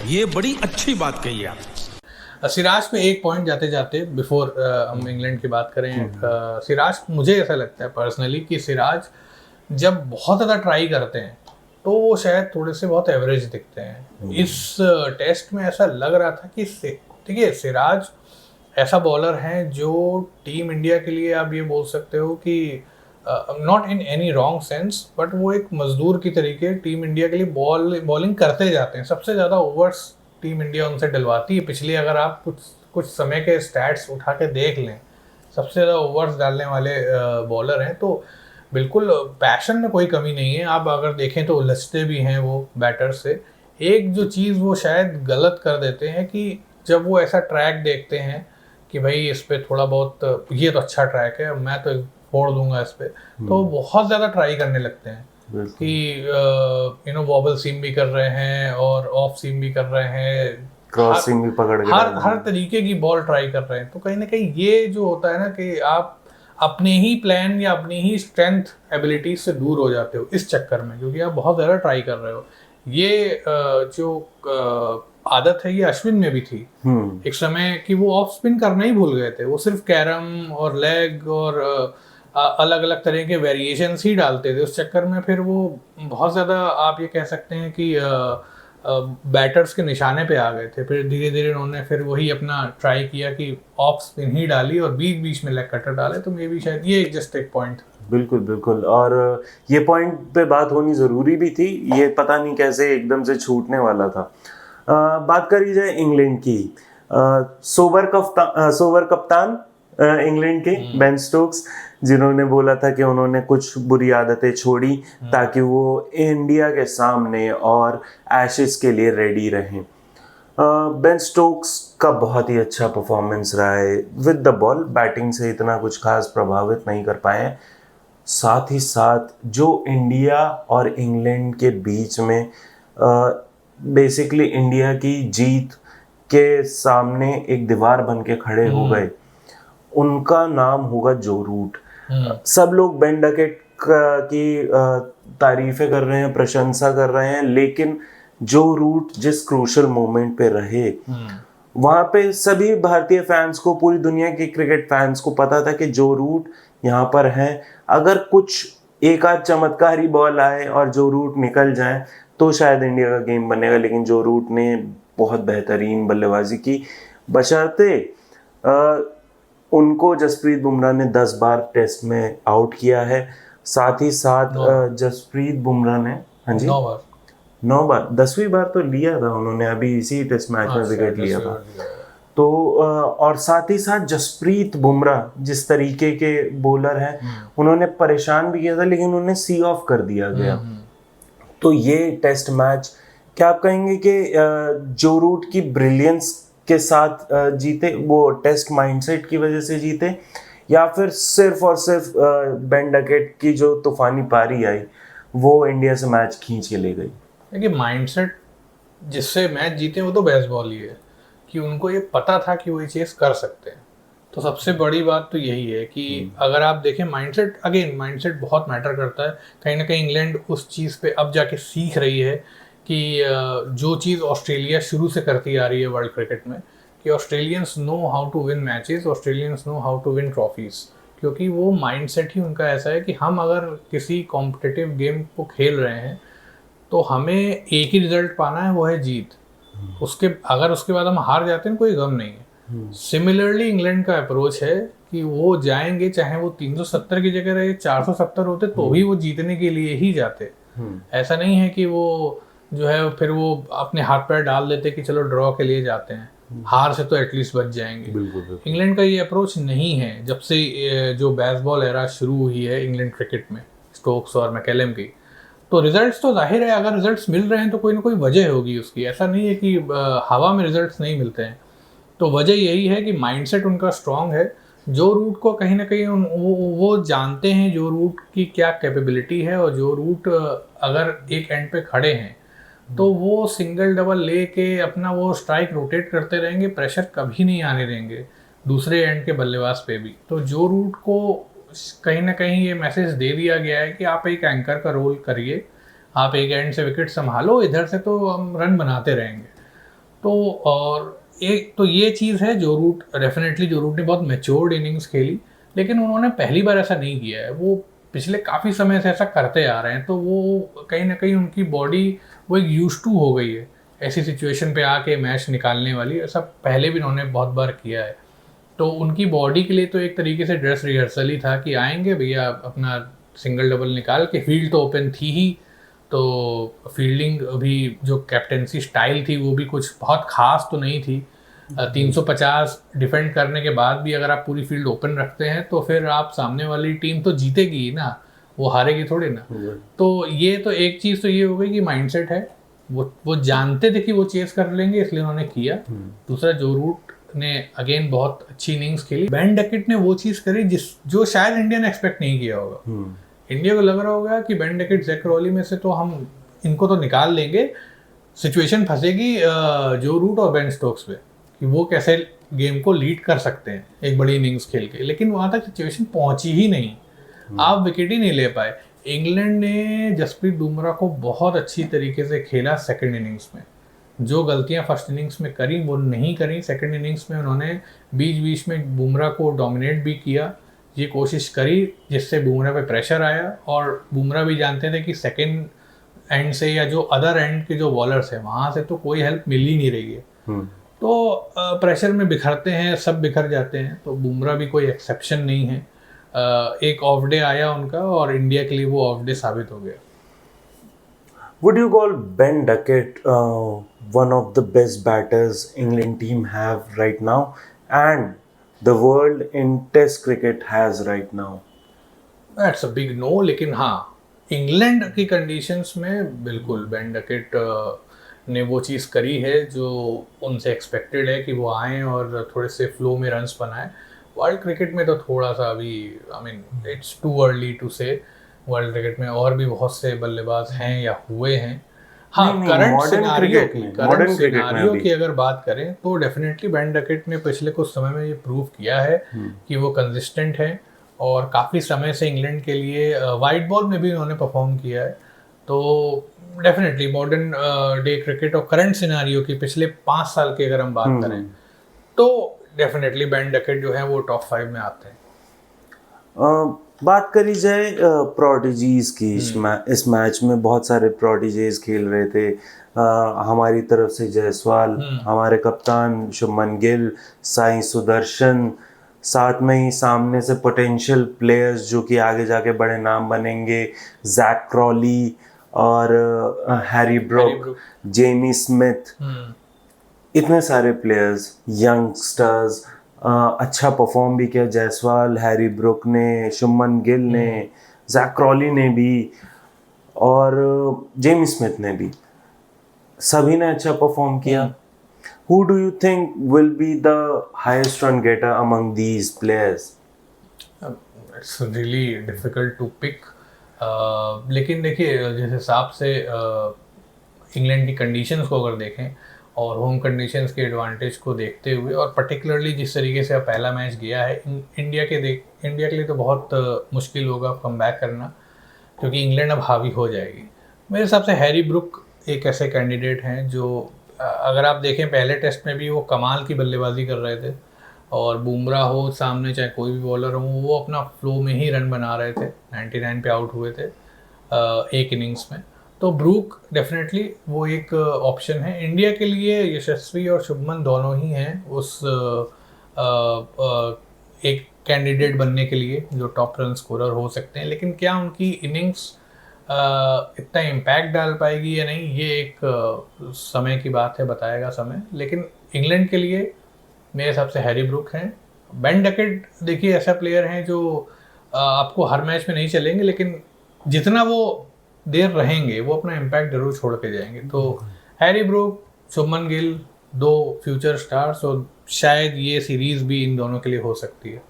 ये बड़ी अच्छी बात कही आप। सिराज पे एक पॉइंट जाते जाते बिफोर हम इंग्लैंड की बात करें, सिराज, मुझे ऐसा लगता है पर्सनली कि सिराज जब बहुत ज़्यादा ट्राई करते हैं तो वो शायद थोड़े से बहुत एवरेज दिखते हैं। इस टेस्ट में ऐसा लग रहा था कि देखिए सिराज ऐसा बॉलर है जो टीम इंडिया के लिए आप ये बोल सकते हो कि not in any wrong sense, but वो एक मजदूर की तरीके टीम इंडिया के लिए बॉलिंग करते जाते हैं। सबसे ज़्यादा ओवर्स टीम इंडिया उनसे डलवाती है। पिछले अगर आप कुछ समय के स्टैट्स उठा के देख लें, सबसे ज़्यादा ओवर्स डालने वाले बॉलर हैं। तो बिल्कुल पैशन में कोई कमी नहीं है। आप अगर देखें तो उलझते भी हैं वो बैटर से। एक जो चीज़ वो शायद गलत कर देते हैं कि जब वो ऐसा ट्रैक देखते हैं कि भाई इस पर थोड़ा बहुत ये तो अच्छा ट्रैक है, मैं तो फोड़ दूंगा इस पर, तो बहुत ज़्यादा ट्राई करने लगते हैं कि वॉबल सीम भी कर रहे हैं और ऑफ सीम भी कर रहे हैं, क्रॉसिंग भी पकड़ के हर तरीके की बॉल ट्राई कर रहे हैं। तो कहीं ना कहीं ये जो होता है ना कि आप अपने ही प्लान या अपनी ही स्ट्रेंथ एबिलिटीज से दूर हो जाते हो इस चक्कर में, क्योंकि आप बहुत ज़्यादा ट्राई कर रहे हो। ये जो आदत है ये अश्विन में भी थी एक समय कि वो ऑफ स्पिन करना ही भूल गए थे। वो सिर्फ कैरम और लेग और अलग अलग तरह के वेरिएशंस ही डालते थे। उस चक्कर में फिर वो बहुत ज़्यादा आप ये कह सकते हैं कि बैटर्स के निशाने पे आ गए थे। फिर धीरे धीरे उन्होंने फिर वही अपना ट्राई किया कि ऑफ स्पिन ही डाली और बीच बीच में लेग कटर डाले। तो मे भी शायद ये जस्ट एक पॉइंट। बिल्कुल बिल्कुल, और ये पॉइंट पे बात होनी ज़रूरी भी थी। ये पता नहीं कैसे एकदम से छूटने वाला था। बात करी जाए इंग्लैंड की, सोबर कप्तान इंग्लैंड के बेन स्टोक्स, जिन्होंने बोला था कि उन्होंने कुछ बुरी आदतें छोड़ी ताकि वो इंडिया के सामने और एशेस के लिए रेडी रहें। बेन स्टोक्स का बहुत ही अच्छा परफॉर्मेंस रहा है विद द बॉल। बैटिंग से इतना कुछ खास प्रभावित नहीं कर पाए हैं। साथ ही साथ जो इंडिया और इंग्लैंड के बीच में बेसिकली इंडिया की जीत के सामने एक दीवार बन के खड़े हो गए, उनका नाम होगा जो रूट। सब लोग बेन डकेट की तारीफें कर रहे हैं, प्रशंसा कर रहे हैं, लेकिन जो रूट जिस क्रूशल मोमेंट पे रहे, वहां पे सभी भारतीय फैंस को, पूरी दुनिया के क्रिकेट फैंस को पता था कि जो रूट यहाँ पर है, अगर कुछ एक आध चमत्कारी बॉल आए और जो रूट निकल जाए तो शायद इंडिया का गेम बनेगा। लेकिन जो रूट ने बहुत बेहतरीन बल्लेबाजी की, बशर्ते उनको जसप्रीत बुमराह ने 10 बार टेस्ट में आउट किया है। साथ ही साथ जसप्रीत बुमराह ने 9 बार 10वीं बार तो लिया था उन्होंने, अभी इसी टेस्ट मैच में विकेट लिया था। तो और साथ ही साथ जसप्रीत बुमराह जिस तरीके के बॉलर हैं, उन्होंने परेशान भी किया था, लेकिन उन्हें सी ऑफ कर दिया गया। तो ये टेस्ट मैच क्या आप कहेंगे कि जो रूट की ब्रिलियंस के साथ जीते, वो टेस्ट माइंडसेट की वजह से जीते, या फिर सिर्फ और सिर्फ बेन डकेट की जो तूफानी पारी आई वो इंडिया से मैच खींच के ले गई? देखिए, माइंडसेट जिससे मैच जीते वो तो बेसबॉल ही है कि उनको ये पता था कि वो ये चीज़ कर सकते हैं। तो सबसे बड़ी बात तो यही है कि अगर आप देखें माइंडसेट बहुत मैटर करता है। कहीं ना कहीं इंग्लैंड उस चीज़ पे अब जाके सीख रही है कि जो चीज़ ऑस्ट्रेलिया शुरू से करती आ रही है वर्ल्ड क्रिकेट में, कि Australians know how to win matches, Australians know how to win trophies. क्योंकि वो माइंडसेट ही उनका ऐसा है कि हम अगर किसी कॉम्पिटिटिव गेम को खेल रहे हैं तो हमें एक ही रिजल्ट पाना है, वो है जीत। उसके बाद हम हार जाते हैं कोई गम नहीं है। सिमिलरली इंग्लैंड का अप्रोच है कि वो जाएंगे, चाहे वो 370 की जगह रहे 470 होते तो भी वो जीतने के लिए ही जाते। ऐसा नहीं है कि वो जो है फिर वो अपने हाथ पैर डाल देते कि चलो ड्रॉ के लिए जाते हैं, हार से तो एटलीस्ट बच जाएंगे। इंग्लैंड का ये अप्रोच नहीं है। जब से जो बेसबॉल एरा शुरू हुई है इंग्लैंड क्रिकेट में, स्टोक्स और मैकेलम की, तो रिजल्ट्स तो जाहिर है अगर रिजल्ट्स मिल रहे हैं तो कोई ना कोई वजह होगी उसकी। ऐसा नहीं है कि हवा में रिजल्ट्स नहीं मिलते हैं। तो वजह यही है कि माइंडसेट उनका स्ट्रांग है। जो रूट को कहीं ना कहीं वो जानते हैं जो रूट की क्या कैपेबिलिटी है, और जो रूट अगर एक एंड पे खड़े हैं तो वो सिंगल डबल लेके अपना वो स्ट्राइक रोटेट करते रहेंगे, प्रेशर कभी नहीं आने देंगे दूसरे एंड के बल्लेबाज पे भी। तो जो रूट को कहीं ना कहीं ये मैसेज दे दिया गया है कि आप एक एंकर का रोल करिए, आप एक एंड से विकेट संभालो, इधर से तो हम रन बनाते रहेंगे। तो और एक तो ये चीज़ है, जो रूट डेफिनेटली जो रूट ने बहुत मैच्योर्ड इनिंग्स खेली, लेकिन उन्होंने पहली बार ऐसा नहीं किया है, वो पिछले काफ़ी समय से ऐसा करते आ रहे हैं। तो वो कहीं ना कहीं उनकी बॉडी वो एक यूज टू हो गई है ऐसी सिचुएशन पे आके मैच निकालने वाली। ऐसा पहले भी उन्होंने बहुत बार किया है। तो उनकी बॉडी के लिए तो एक तरीके से ड्रेस रिहर्सल ही था कि आएंगे भैया अपना सिंगल डबल निकाल के। फील्ड तो ओपन थी ही, तो फील्डिंग भी जो कैप्टेंसी स्टाइल थी वो भी कुछ बहुत खास तो नहीं थी। 350 डिफेंड करने के बाद भी अगर आप पूरी फील्ड ओपन रखते हैं तो फिर आप सामने वाली टीम तो जीतेगी ही ना, वो हारेगी थोड़ी ना। तो ये तो एक चीज़ तो ये हो गई कि माइंडसेट है, वो जानते थे कि वो चेस कर लेंगे इसलिए उन्होंने किया। दूसरा जो रूट ने अगेन बहुत अच्छी इनिंग्स खेली। बेन डकेट ने वो चीज़ करी जो शायद इंडिया ने एक्सपेक्ट नहीं किया होगा। इंडिया को लग रहा होगा कि बेन डकेट जैक क्रॉली में से तो हम इनको तो निकाल लेंगे, सिचुएशन फंसेगी जो रूट और बेन स्टोक्स पे कि वो कैसे गेम को लीड कर सकते हैं एक बड़ी इनिंग्स खेल के, लेकिन वहाँ तक सिचुएशन पहुँची ही नहीं। आप विकेट ही नहीं ले पाए। इंग्लैंड ने जसप्रीत बुमराह को बहुत अच्छी तरीके से खेला सेकंड इनिंग्स में। जो गलतियां फर्स्ट इनिंग्स में करी वो नहीं करी। सेकंड इनिंग्स में उन्होंने बीच बीच में बुमराह को डोमिनेट भी किया, ये कोशिश करी जिससे बुमराह पे प्रेशर आया। और बुमराह भी जानते थे कि सेकंड एंड से या जो अदर एंड के जो बॉलर्स हैं वहाँ से तो कोई हेल्प मिल ही नहीं रही है। तो प्रेशर में बिखरते हैं, सब बिखर जाते हैं। तो बुमराह भी कोई एक्सेप्शन नहीं है। एक ऑफ डे आया उनका और इंडिया के लिए वो ऑफ डे साबित हो गया। Would you call Ben Duckett one of the best batters England team have right now and the world in Test cricket has right now? That's a big no, लेकिन हाँ England की conditions में बिल्कुल Ben Duckett ने वो चीज़ करी है जो उनसे एक्सपेक्टेड है कि वो आएँ और थोड़े से फ्लो में रन्स बनाएं। वर्ल्ड क्रिकेट में तो थोड़ा सा अभी इट्स टू अर्ली टू से। वर्ल्ड क्रिकेट में और भी बहुत से बल्लेबाज हैं या हुए हैं। हाँ, करंट सिनारियो की अगर बात करें तो डेफिनेटली बेन डकेट ने पिछले कुछ समय में ये प्रूव किया है कि वो कंसिस्टेंट है और काफ़ी समय से इंग्लैंड के लिए वाइट बॉल में भी उन्होंने परफॉर्म किया है। तो डेफिनेटली मॉडर्न डे क्रिकेट और करंट सिनारियो की पिछले 5 साल की अगर हम बात करें तो डेफिनेटली बेन डकेट जो है वो टॉप 5 में आते हैं। बात करी जाए प्रोडिजीज की, इस मैच में बहुत सारे प्रोडिजीज खेल रहे थे। हमारी तरफ से जायसवाल, हमारे कप्तान शुभमन गिल, साई सुदर्शन, साथ में ही सामने से पोटेंशियल प्लेयर्स जो कि आगे जाके बड़े नाम बनेंगे, जैक क्रॉली और हैरी ब्रुक, जेमी स्मिथ, इतने सारे प्लेयर्स, यंगस्टर्स। अच्छा परफॉर्म भी किया जायसवाल, हैरी ब्रुक ने, शुभमन गिल ने, जैक क्रॉली ने भी और जेमी स्मिथ ने भी, सभी ने अच्छा परफॉर्म किया। Who do you think will be the highest run getter among these players? It's really difficult to pick. लेकिन देखिए जिस हिसाब से इंग्लैंड की कंडीशंस को अगर देखें और होम कंडीशंस के एडवांटेज को देखते हुए और पर्टिकुलरली जिस तरीके से अब पहला मैच गया है इंडिया के लिए तो बहुत मुश्किल होगा कम बैक करना, क्योंकि इंग्लैंड अब हावी हो जाएगी। मेरे हिसाब से हैरी ब्रुक एक ऐसे कैंडिडेट हैं जो अगर आप देखें पहले टेस्ट में भी वो कमाल की बल्लेबाजी कर रहे थे और बुमराह हो सामने चाहे कोई भी बॉलर हो वो अपना फ्लो में ही रन बना रहे थे। 99 पे आउट हुए थे एक इनिंग्स में। तो ब्रूक डेफिनेटली वो एक ऑप्शन है इंडिया के लिए। यशस्वी और शुभमन दोनों ही हैं उस एक कैंडिडेट बनने के लिए जो टॉप रन स्कोरर हो सकते हैं, लेकिन क्या उनकी इनिंग्स इतना इम्पैक्ट डाल पाएगी या नहीं ये एक समय की बात है, बताएगा समय। लेकिन इंग्लैंड के लिए मेरे हिसाब से हैरी ब्रुक हैं। बेन डकेट देखिए ऐसा प्लेयर हैं जो आपको हर मैच में नहीं चलेंगे, लेकिन जितना वो देर रहेंगे वो अपना इम्पैक्ट जरूर छोड़ के जाएंगे। तो Harry Brook, Shubman Gill, 2 future stars और शायद ये सीरीज भी इन दोनों के लिए हो सकती है।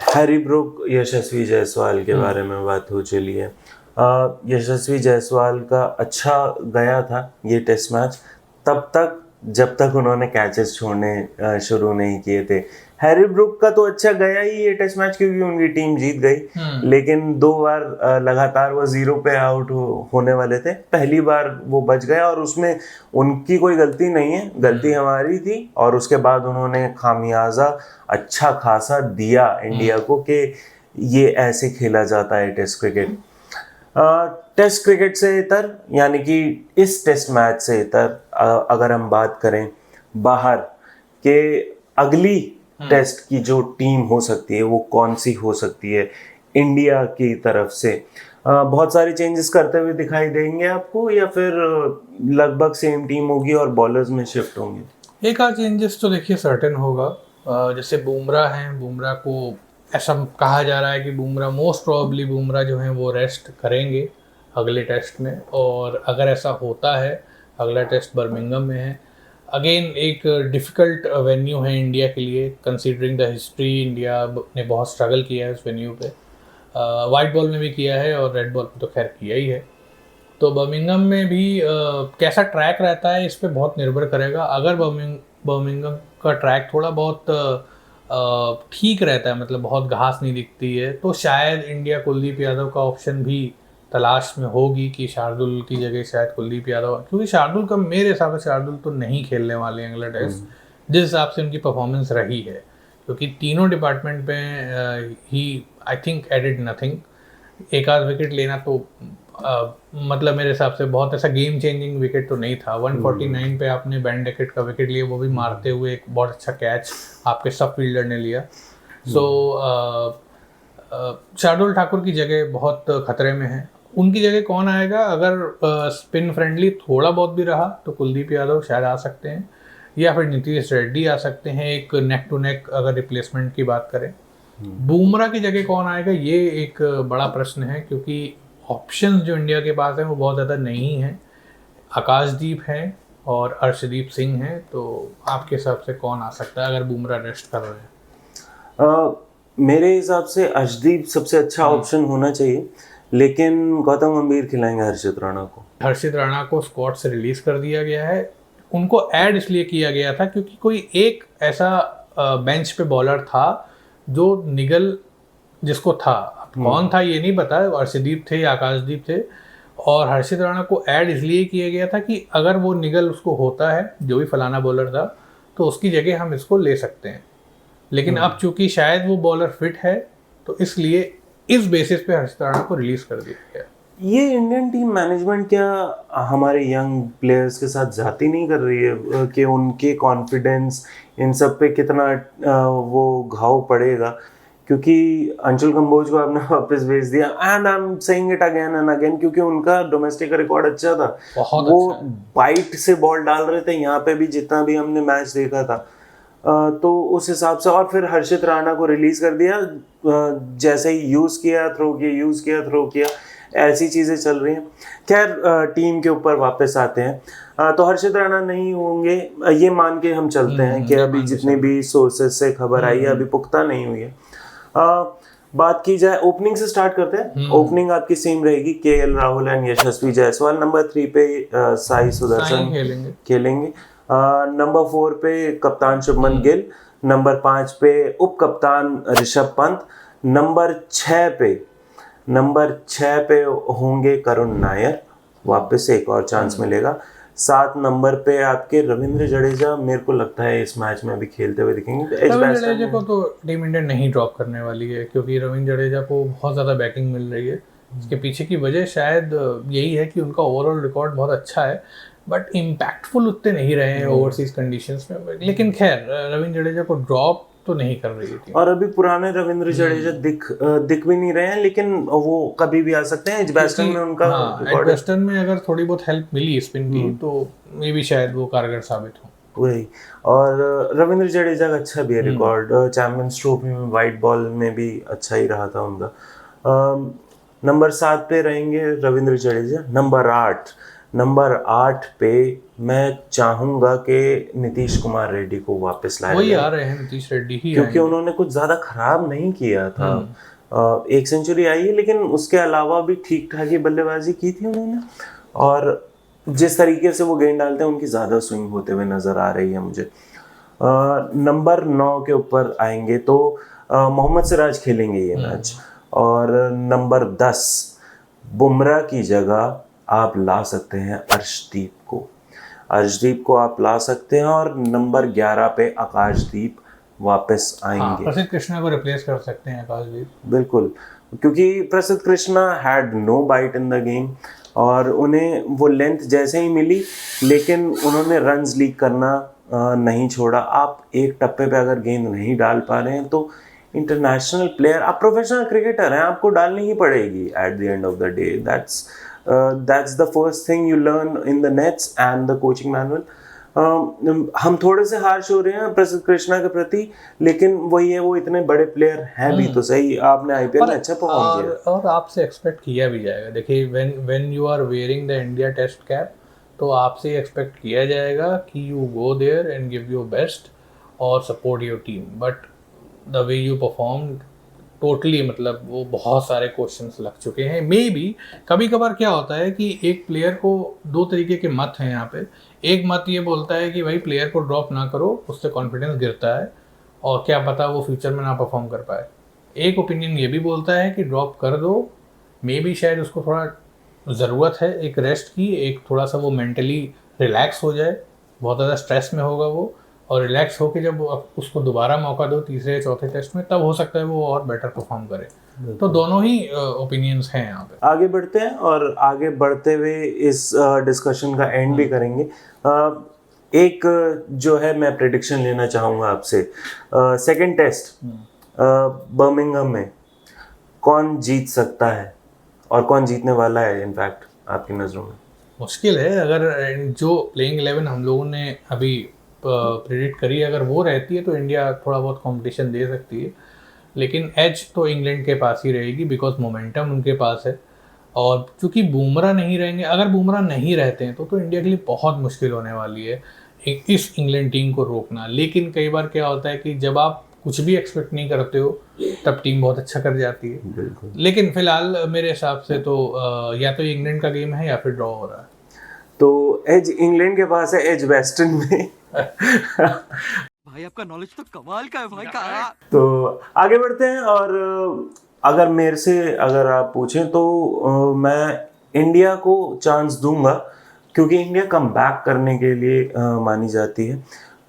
हैरी ब्रुक, यशस्वी जायसवाल के बारे में बात हो चली है। यशस्वी जायसवाल का अच्छा गया था ये टेस्ट मैच तब तक जब तक उन्होंने कैचेस छोड़ने शुरू नहीं किए थे। हैरी ब्रुक का तो अच्छा गया ही ये टेस्ट मैच क्योंकि उनकी टीम जीत गई, लेकिन 2 बार लगातार वो 0 पे आउट होने वाले थे। पहली बार वो बच गया और उसमें उनकी कोई गलती नहीं है, गलती हमारी थी। और उसके बाद उन्होंने खामियाजा अच्छा खासा दिया इंडिया को कि ये ऐसे खेला जाता है टेस्ट क्रिकेट। टेस्ट क्रिकेट से इतर यानी कि इस टेस्ट मैच से इतर अगर हम बात करें बाहर के अगली टेस्ट की जो टीम हो सकती है वो कौन सी हो सकती है इंडिया की तरफ से, बहुत सारी चेंजेस करते हुए दिखाई देंगे आपको या फिर लगभग सेम टीम होगी और बॉलर्स में शिफ्ट होंगे? एक आध चेंजेस तो देखिए सर्टेन होगा। जैसे बुमराह हैं, बुमराह को ऐसा कहा जा रहा है कि बुमराह मोस्ट प्रोबेबली बुमराह जो हैं वो रेस्ट करेंगे अगले टेस्ट में। और अगर ऐसा होता है, अगला टेस्ट बर्मिंघम में है, अगेन एक डिफ़िकल्ट वेन्यू है इंडिया के लिए कंसीडरिंग द हिस्ट्री। इंडिया ने बहुत स्ट्रगल किया है उस वेन्यू पे, वाइट बॉल में भी किया है और रेड बॉल पे तो खैर किया ही है। तो बर्मिंघम में भी कैसा ट्रैक रहता है इस पे बहुत निर्भर करेगा। अगर बर्मिंघम का ट्रैक थोड़ा बहुत ठीक रहता है, मतलब बहुत घास नहीं दिखती है, तो शायद इंडिया कुलदीप यादव का ऑप्शन भी तलाश में होगी कि शार्दुल की जगह शायद कुलदीप यादव, क्योंकि शार्दुल का मेरे हिसाब से शार्दुल तो नहीं खेलने वाले अगला टेस्ट जिस हिसाब से उनकी परफॉर्मेंस रही है, क्योंकि तीनों डिपार्टमेंट में ही आई थिंक एडिड नथिंग। एक आध विकेट लेना तो मतलब मेरे हिसाब से बहुत ऐसा गेम चेंजिंग विकेट तो नहीं था। 149 पे आपने बैन डेकेट का विकेट लिया, वो भी मारते हुए एक बहुत अच्छा कैच आपके सब फील्डर ने लिया। सो शार्दुल ठाकुर की जगह बहुत खतरे में है। उनकी जगह कौन आएगा? अगर स्पिन फ्रेंडली थोड़ा बहुत भी रहा तो कुलदीप यादव शायद आ सकते हैं, या फिर नीतीश रेड्डी आ सकते हैं एक नेक टू नेक अगर रिप्लेसमेंट की बात करें। बुमराह की जगह कौन आएगा ये एक बड़ा प्रश्न है, क्योंकि ऑप्शंस जो इंडिया के पास हैं वो बहुत ज़्यादा नहीं हैं। आकाशदीप हैं और अर्शदीप सिंह हैं, तो आपके हिसाब से कौन आ सकता है अगर बुमराह रेस्ट कर रहे हैं? मेरे हिसाब से अर्शदीप सबसे अच्छा ऑप्शन होना चाहिए, लेकिन गौतम गंभीर खिलाएंगे हर्षित राणा को। हर्षित राणा को स्क्वाड से रिलीज कर दिया गया है। उनको ऐड इसलिए किया गया था क्योंकि कोई एक ऐसा बेंच पे बॉलर था जो निगल जिसको था, कौन था ये नहीं पता, अर्शदीप थे या आकाशदीप थे। और हर्षित राणा को ऐड इसलिए किया गया था कि अगर वो निगल उसको होता है जो भी फलाना बॉलर था तो उसकी जगह हम इसको ले सकते हैं। लेकिन अब चूंकि शायद वो बॉलर फिट है तो इसलिए इस बेसिस पे हर्षित राणा को रिलीज कर दिया गया। ये इंडियन टीम मैनेजमेंट क्या हमारे यंग प्लेयर्स के साथ जाती नहीं कर रही है कि उनके कॉन्फिडेंस इन सब पे कितना वो घाव पड़ेगा? क्योंकि अंशुल कंबोज को आपने वापस भेज दिया, and I am saying it again and again, क्योंकि उनका डोमेस्टिक रिकॉर्ड अच्छा था, वो अच्छा बाइट से बॉल डाल रहे थे यहाँ पे भी जितना भी हमने मैच देखा था। तो उस हिसाब से और फिर हर्षित राणा को रिलीज कर दिया, जैसे ही यूज किया थ्रो किया, ऐसी चीजें चल रही हैं। खैर टीम के ऊपर वापस आते हैं, तो हर्षित राणा नहीं होंगे ये मान के हम चलते हैं कि अभी जितनी भी सोर्सेज से खबर आई है अभी पुख्ता नहीं हुई है। बात की जाए ओपनिंग से स्टार्ट करते हैं। ओपनिंग आपकी सेम रहेगी, KL Rahul and Yashasvi Jaiswal. Number 3 पे साई सुदर्शन खेलेंगे। नंबर 4 पे कप्तान शुभमन गिल। नंबर 5 पे उप कप्तान ऋषभ पंत। नंबर 6 पे होंगे करुण नायर, वापस से एक और चांस मिलेगा। 7 नंबर पे आपके रविंद्र जडेजा मेरे को लगता है इस मैच में भी खेलते हुए दिखेंगे। रविंद्र जडेजा को तो टीम इंडिया नहीं ड्रॉप करने वाली है, क्योंकि रविंद्र जडेजा को बहुत ज़्यादा बैकिंग मिल रही है। इसके पीछे की वजह शायद यही है कि उनका ओवरऑल रिकॉर्ड बहुत अच्छा है, बट इम्पैक्टफुल उतने नहीं रहे हैं ओवरसीज कंडीशंस में। लेकिन खैर रविंद्र जडेजा को ड्रॉप तो नहीं कर रही थी। और अभी पुराने रविंद्र जडेजा दिख भी नहीं रहे हैं, लेकिन वो कभी भी आ सकते हैं। एजबैस्टन में उनका एजबैस्टन में अगर थोड़ी बहुत हेल्प मिली स्पिन की तो मे भी शायद वो कारगर साबित हो। वही, और रविंद्र जडेजा का अच्छा भी है रिकॉर्ड, चैंपियंस ट्रॉफी में वाइट बॉल में भी अच्छा ही रहा था उनका। नंबर 7 पे रहेंगे रविंद्र जडेजा। नंबर 8 पे मैं चाहूंगा कि नीतीश कुमार रेड्डी को वापस लाया वही आ रहे हैं, नीतीश रेड्डी ही, क्योंकि उन्होंने कुछ ज्यादा खराब नहीं किया था। एक सेंचुरी आई है, लेकिन उसके अलावा भी ठीक ठाक ही बल्लेबाजी की थी उन्होंने। और जिस तरीके से वो गेंद डालते हैं उनकी ज़्यादा स्विंग होते हुए नज़र आ रही है मुझे। नंबर 9 के ऊपर आएंगे तो मोहम्मद सिराज खेलेंगे ये मैच। और नंबर 10 बुमराह की जगह आप ला सकते हैं अर्शदीप को। अर्शदीप को आप ला सकते हैं और नंबर 11 पे आकाशदीप वापस आएंगे। प्रसिद्ध कृष्णा को रिप्लेस कर सकते हैं आकाशदीप। बिल्कुल, क्योंकि Prasidh Krishna had no bite in the game और उन्हें वो लेंथ जैसे ही मिली, लेकिन उन्होंने रन्स लीक करना नहीं छोड़ा। आप एक टप्पे पे अगर गेंद नहीं डाल पा रहे हैं तो इंटरनेशनल प्लेयर, आप प्रोफेशनल क्रिकेटर हैं, आपको डालनी ही पड़ेगी at the end of the day. That's the first thing you learn in the nets and the coaching manual. हम थोड़े से हार्श हो रहे हैं प्रसिद्ध कृष्णा के प्रति, लेकिन वही है, वो इतने बड़े प्लेयर हैं भी तो सही। आपने आईपीएल में अच्छा परफॉर्म किया और आपसे एक्सपेक्ट किया भी जाएगा। देखिए when you are wearing the India test cap, तो आपसे एक्सपेक्ट किया जाएगा कि you go there and give your best और support your team. But the way you perform totally, मतलब वो बहुत सारे क्वेश्चंस लग चुके हैं। मे बी कभी कभार क्या होता है कि एक प्लेयर को दो तरीके के मत हैं यहाँ पे। एक मत ये बोलता है कि भाई प्लेयर को ड्रॉप ना करो, उससे कॉन्फिडेंस गिरता है और क्या पता वो फ्यूचर में ना परफॉर्म कर पाए। एक ओपिनियन ये भी बोलता है कि ड्रॉप कर दो, मे बी शायद उसको थोड़ा ज़रूरत है एक रेस्ट की, एक थोड़ा सा वो मेंटली रिलैक्स हो जाए, बहुत ज़्यादा स्ट्रेस में होगा वो, और रिलैक्स होकर जब उसको दोबारा मौका दो तीसरे चौथे टेस्ट में, तब हो सकता है वो और बेटर परफॉर्म करे। तो दोनों ही ओपिनियंस हैं यहाँ पे। आगे बढ़ते हैं और आगे बढ़ते हुए इस डिस्कशन का एंड भी करेंगे। एक जो है मैं प्रेडिक्शन लेना चाहूँगा आपसे। सेकंड टेस्ट बर्मिंघम में कौन जीत सकता है और कौन जीतने वाला है इनफैक्ट आपकी नज़रों में? मुश्किल है। अगर जो प्लेइंग 11 हम लोगों ने अभी प्रेडिक्ट करी, अगर वो रहती है तो इंडिया थोड़ा बहुत कंपटीशन दे सकती है, लेकिन एज तो इंग्लैंड के पास ही रहेगी बिकॉज मोमेंटम उनके पास है। और चूंकि बुमराह नहीं रहेंगे, अगर बुमराह नहीं रहते हैं तो इंडिया के लिए बहुत मुश्किल होने वाली है इस इंग्लैंड टीम को रोकना। लेकिन कई बार क्या होता है कि जब आप कुछ भी एक्सपेक्ट नहीं करते हो तब टीम बहुत अच्छा कर जाती है। बिल्कुल। लेकिन फिलहाल मेरे हिसाब से तो या तो इंग्लैंड का गेम है या फिर ड्रॉ हो रहा है। तो एज इंग्लैंड के पास है, एज वेस्टर्न में भाई आपका नॉलेज तो कमाल का है भाई का। तो आगे बढ़ते हैं और अगर मेरे से अगर आप पूछें तो मैं इंडिया को चांस दूंगा, क्योंकि इंडिया कम बैक करने के लिए मानी जाती है।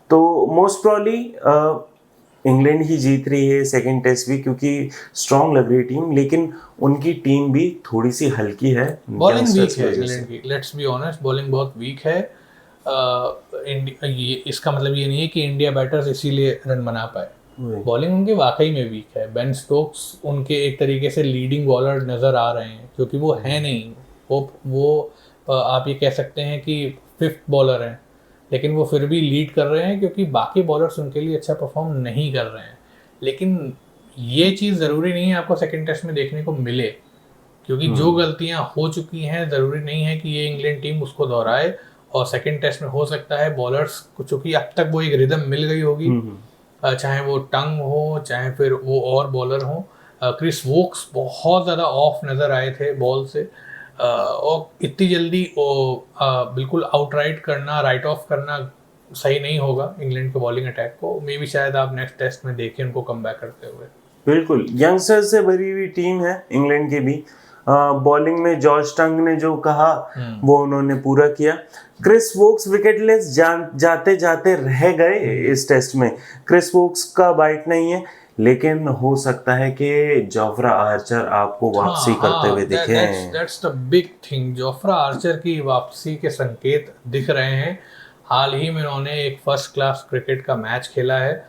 तो मोस्ट प्रॉब्ली इंग्लैंड ही जीत रही है सेकंड टेस्ट भी, क्योंकि स्ट्रांग लग रही है टीम, लेकिन उनकी टीम भी थोड़ी सी हल्की है। बॉलिंग वीक है इंग्लैंड की, लेट्स बी ऑनेस्ट, बॉलिंग बहुत वीक है। ये इसका मतलब ये नहीं है कि इंडिया बैटर्स इसीलिए रन बना पाए। बॉलिंग उनके वाकई में वीक है। बेन स्टोक्स उनके एक तरीके से लीडिंग बॉलर नज़र आ रहे हैं, क्योंकि वो है नहीं, वो आप ये कह सकते हैं कि फिफ्थ बॉलर हैं, लेकिन वो फिर भी लीड कर रहे हैं क्योंकि बाकी बॉलर्स उनके लिए अच्छा परफॉर्म नहीं कर रहे हैं। लेकिन ये चीज़ ज़रूरी नहीं है आपको सेकंड टेस्ट में देखने को मिले, क्योंकि जो गलतियां हो चुकी हैं ज़रूरी नहीं है कि ये इंग्लैंड टीम उसको दोहराए। और सेकंड टेस्ट में हो सकता है बॉलर्स को, चूँकि अब तक वो एक रिदम मिल गई होगी, चाहे वो टंग हो चाहे फिर वो और बॉलर हो। क्रिस वोक्स बहुत ज़्यादा ऑफ नज़र आए थे बॉल से, और इतनी जल्दी बिल्कुल आउटराइट करना, राइट ऑफ करना सही नहीं होगा इंग्लैंड के बॉलिंग अटैक को। मे बी शायद आप नेक्स्ट टेस्ट में देखें उनको कम बैक करते हुए। बिल्कुल, यंगस्टर से भरी हुई टीम है इंग्लैंड की भी। बॉलिंग में जॉर्ज टंग ने जो कहा वो उन्होंने पूरा किया। क्रिस वोक्स विकेटलेस जाते जाते रह गए इस टेस्ट में। क्रिस वोक्स का बाइट नहीं है, लेकिन हो सकता है कि जोफ्रा आर्चर आपको वापसी करते हुए दिखे। That's the big thing. Jofra Archer की वापसी के संकेत दिख रहे हैं। हाल ही में उन्होंने एक फर्स्ट क्लास क्रिकेट का मैच खेला है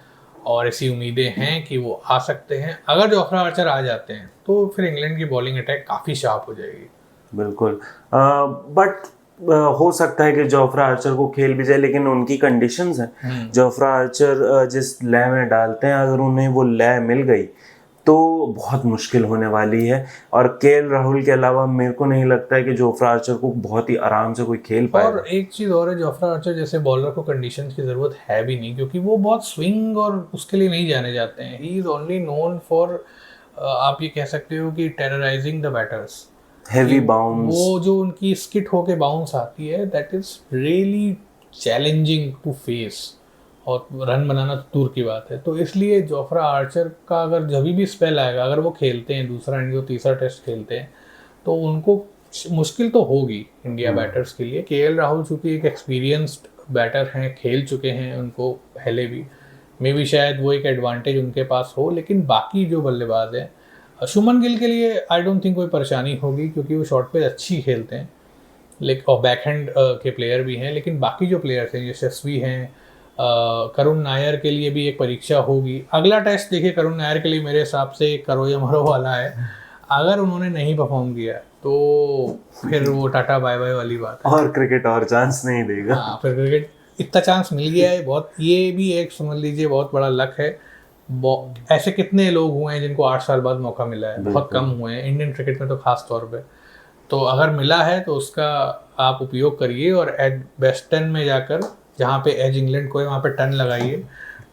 और ऐसी उम्मीदें हैं कि वो आ सकते हैं। अगर जोफ्रा आर्चर आ जाते हैं तो फिर इंग्लैंड की बॉलिंग अटैक काफ़ी शार्प हो जाएगी। बिल्कुल, बट हो सकता है कि जोफ्रा आर्चर को खेल भी जाए, लेकिन उनकी कंडीशंस हैं। जोफ्रा आर्चर जिस लय में डालते हैं, अगर उन्हें वो लय मिल गई तो बहुत मुश्किल होने वाली है। और केएल राहुल के अलावा मेरे को नहीं लगता है कि जोफ्रा आर्चर को बहुत ही आराम से कोई खेल पाए। और एक चीज़ और है, जोफ्रा आर्चर जैसे बॉलर को कंडीशंस की ज़रूरत है भी नहीं, क्योंकि वो बहुत स्विंग और उसके लिए नहीं जाने जाते हैं। He is only known for आप ये कह सकते हो कि terrorising the batters, heavy bounce, वो जो उनकी स्किट होके बाउंस आती है, that is really challenging to face, और रन बनाना तो दूर की बात है। तो इसलिए जोफ्रा आर्चर का अगर जब भी स्पेल आएगा, अगर वो खेलते हैं दूसरा इंडिया तीसरा टेस्ट खेलते हैं, तो उनको मुश्किल तो होगी इंडिया बैटर्स के लिए। केएल राहुल चूँकि एक एक्सपीरियंस्ड बैटर हैं, खेल चुके हैं उनको पहले भी, मे भी शायद वो एक एडवांटेज उनके पास हो। लेकिन बाकी जो बल्लेबाज हैं, शुभमन गिल के लिए आई डोंट थिंक कोई परेशानी होगी, क्योंकि वो शॉर्ट पे अच्छी खेलते हैं, लेकिन और बैकहैंड के प्लेयर भी हैं। लेकिन बाकी जो प्लेयर्स हैं, यशस्वी हैं, करुण नायर के लिए भी एक परीक्षा होगी। अगला टेस्ट देखिए करुण नायर के लिए मेरे हिसाब से करो या मरो वाला है। अगर उन्होंने नहीं परफॉर्म किया तो फिर वो टाटा बाय बाय वाली बात है, और क्रिकेट और चांस नहीं देगा। हाँ, फिर क्रिकेट इतना चांस मिल गया है बहुत, ये भी एक समझ लीजिए बहुत बड़ा लक है। ऐसे कितने लोग हुए हैं जिनको 8 साल बाद मौका मिला है, बहुत कम हुए हैं इंडियन क्रिकेट में तो खास तौर पे। तो अगर मिला है तो उसका आप उपयोग करिए, और एट बेस्ट 10 में जाकर जहाँ पे एज इंग्लैंड को है वहाँ पे टर्न लगाइए,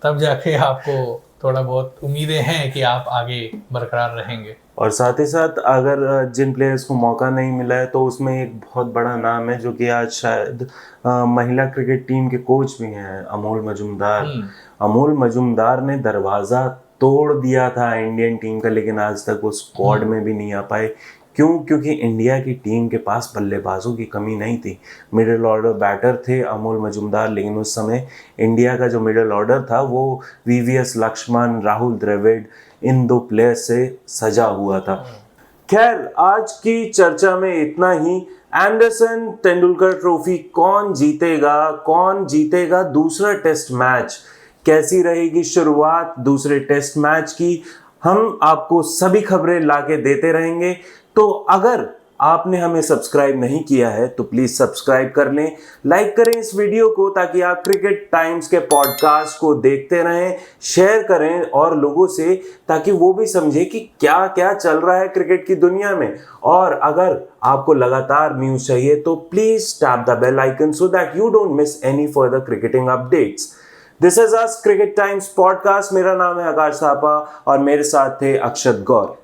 तब जाके आपको थोड़ा बहुत उम्मीदें हैं कि आप आगे बरकरार रहेंगे। और साथ ही साथ अगर जिन प्लेयर्स को मौका नहीं मिला है तो उसमें एक बहुत बड़ा नाम है जो कि आज शायद महिला क्रिकेट टीम के कोच भी हैं, अमोल मजूमदार। अमोल मजूमदार ने दरवाज़ा तोड़ दिया था इंडियन टीम का, लेकिन आज तक वो स्क्वाड में भी नहीं आ पाए। क्यों? क्योंकि इंडिया की टीम के पास बल्लेबाजों की कमी नहीं थी। मिडिल ऑर्डर बैटर थे अमोल मजूमदार, लेकिन उस समय इंडिया का जो मिडिल ऑर्डर था वो वीवीएस लक्ष्मण, राहुल द्रविड़, इन 2 प्लेयर से सजा हुआ था। खैर, आज की चर्चा में इतना ही। एंडरसन तेंदुलकर ट्रॉफी कौन जीतेगा दूसरा टेस्ट मैच, कैसी रहेगी शुरुआत दूसरे टेस्ट मैच की, हम आपको सभी खबरें लाके देते रहेंगे। तो अगर आपने हमें सब्सक्राइब नहीं किया है तो प्लीज सब्सक्राइब कर लें, लाइक करें इस वीडियो को ताकि आप क्रिकेट टाइम्स के पॉडकास्ट को देखते रहें, शेयर करें और लोगों से, ताकि वो भी समझे कि क्या क्या चल रहा है क्रिकेट की दुनिया में। और अगर आपको लगातार न्यूज़ चाहिए तो please tap the bell icon so that you don't miss any further cricketing updates. This is us cricket times podcast. मेरा नाम है आकाश थापा और मेरे साथ थे अक्षत गौर।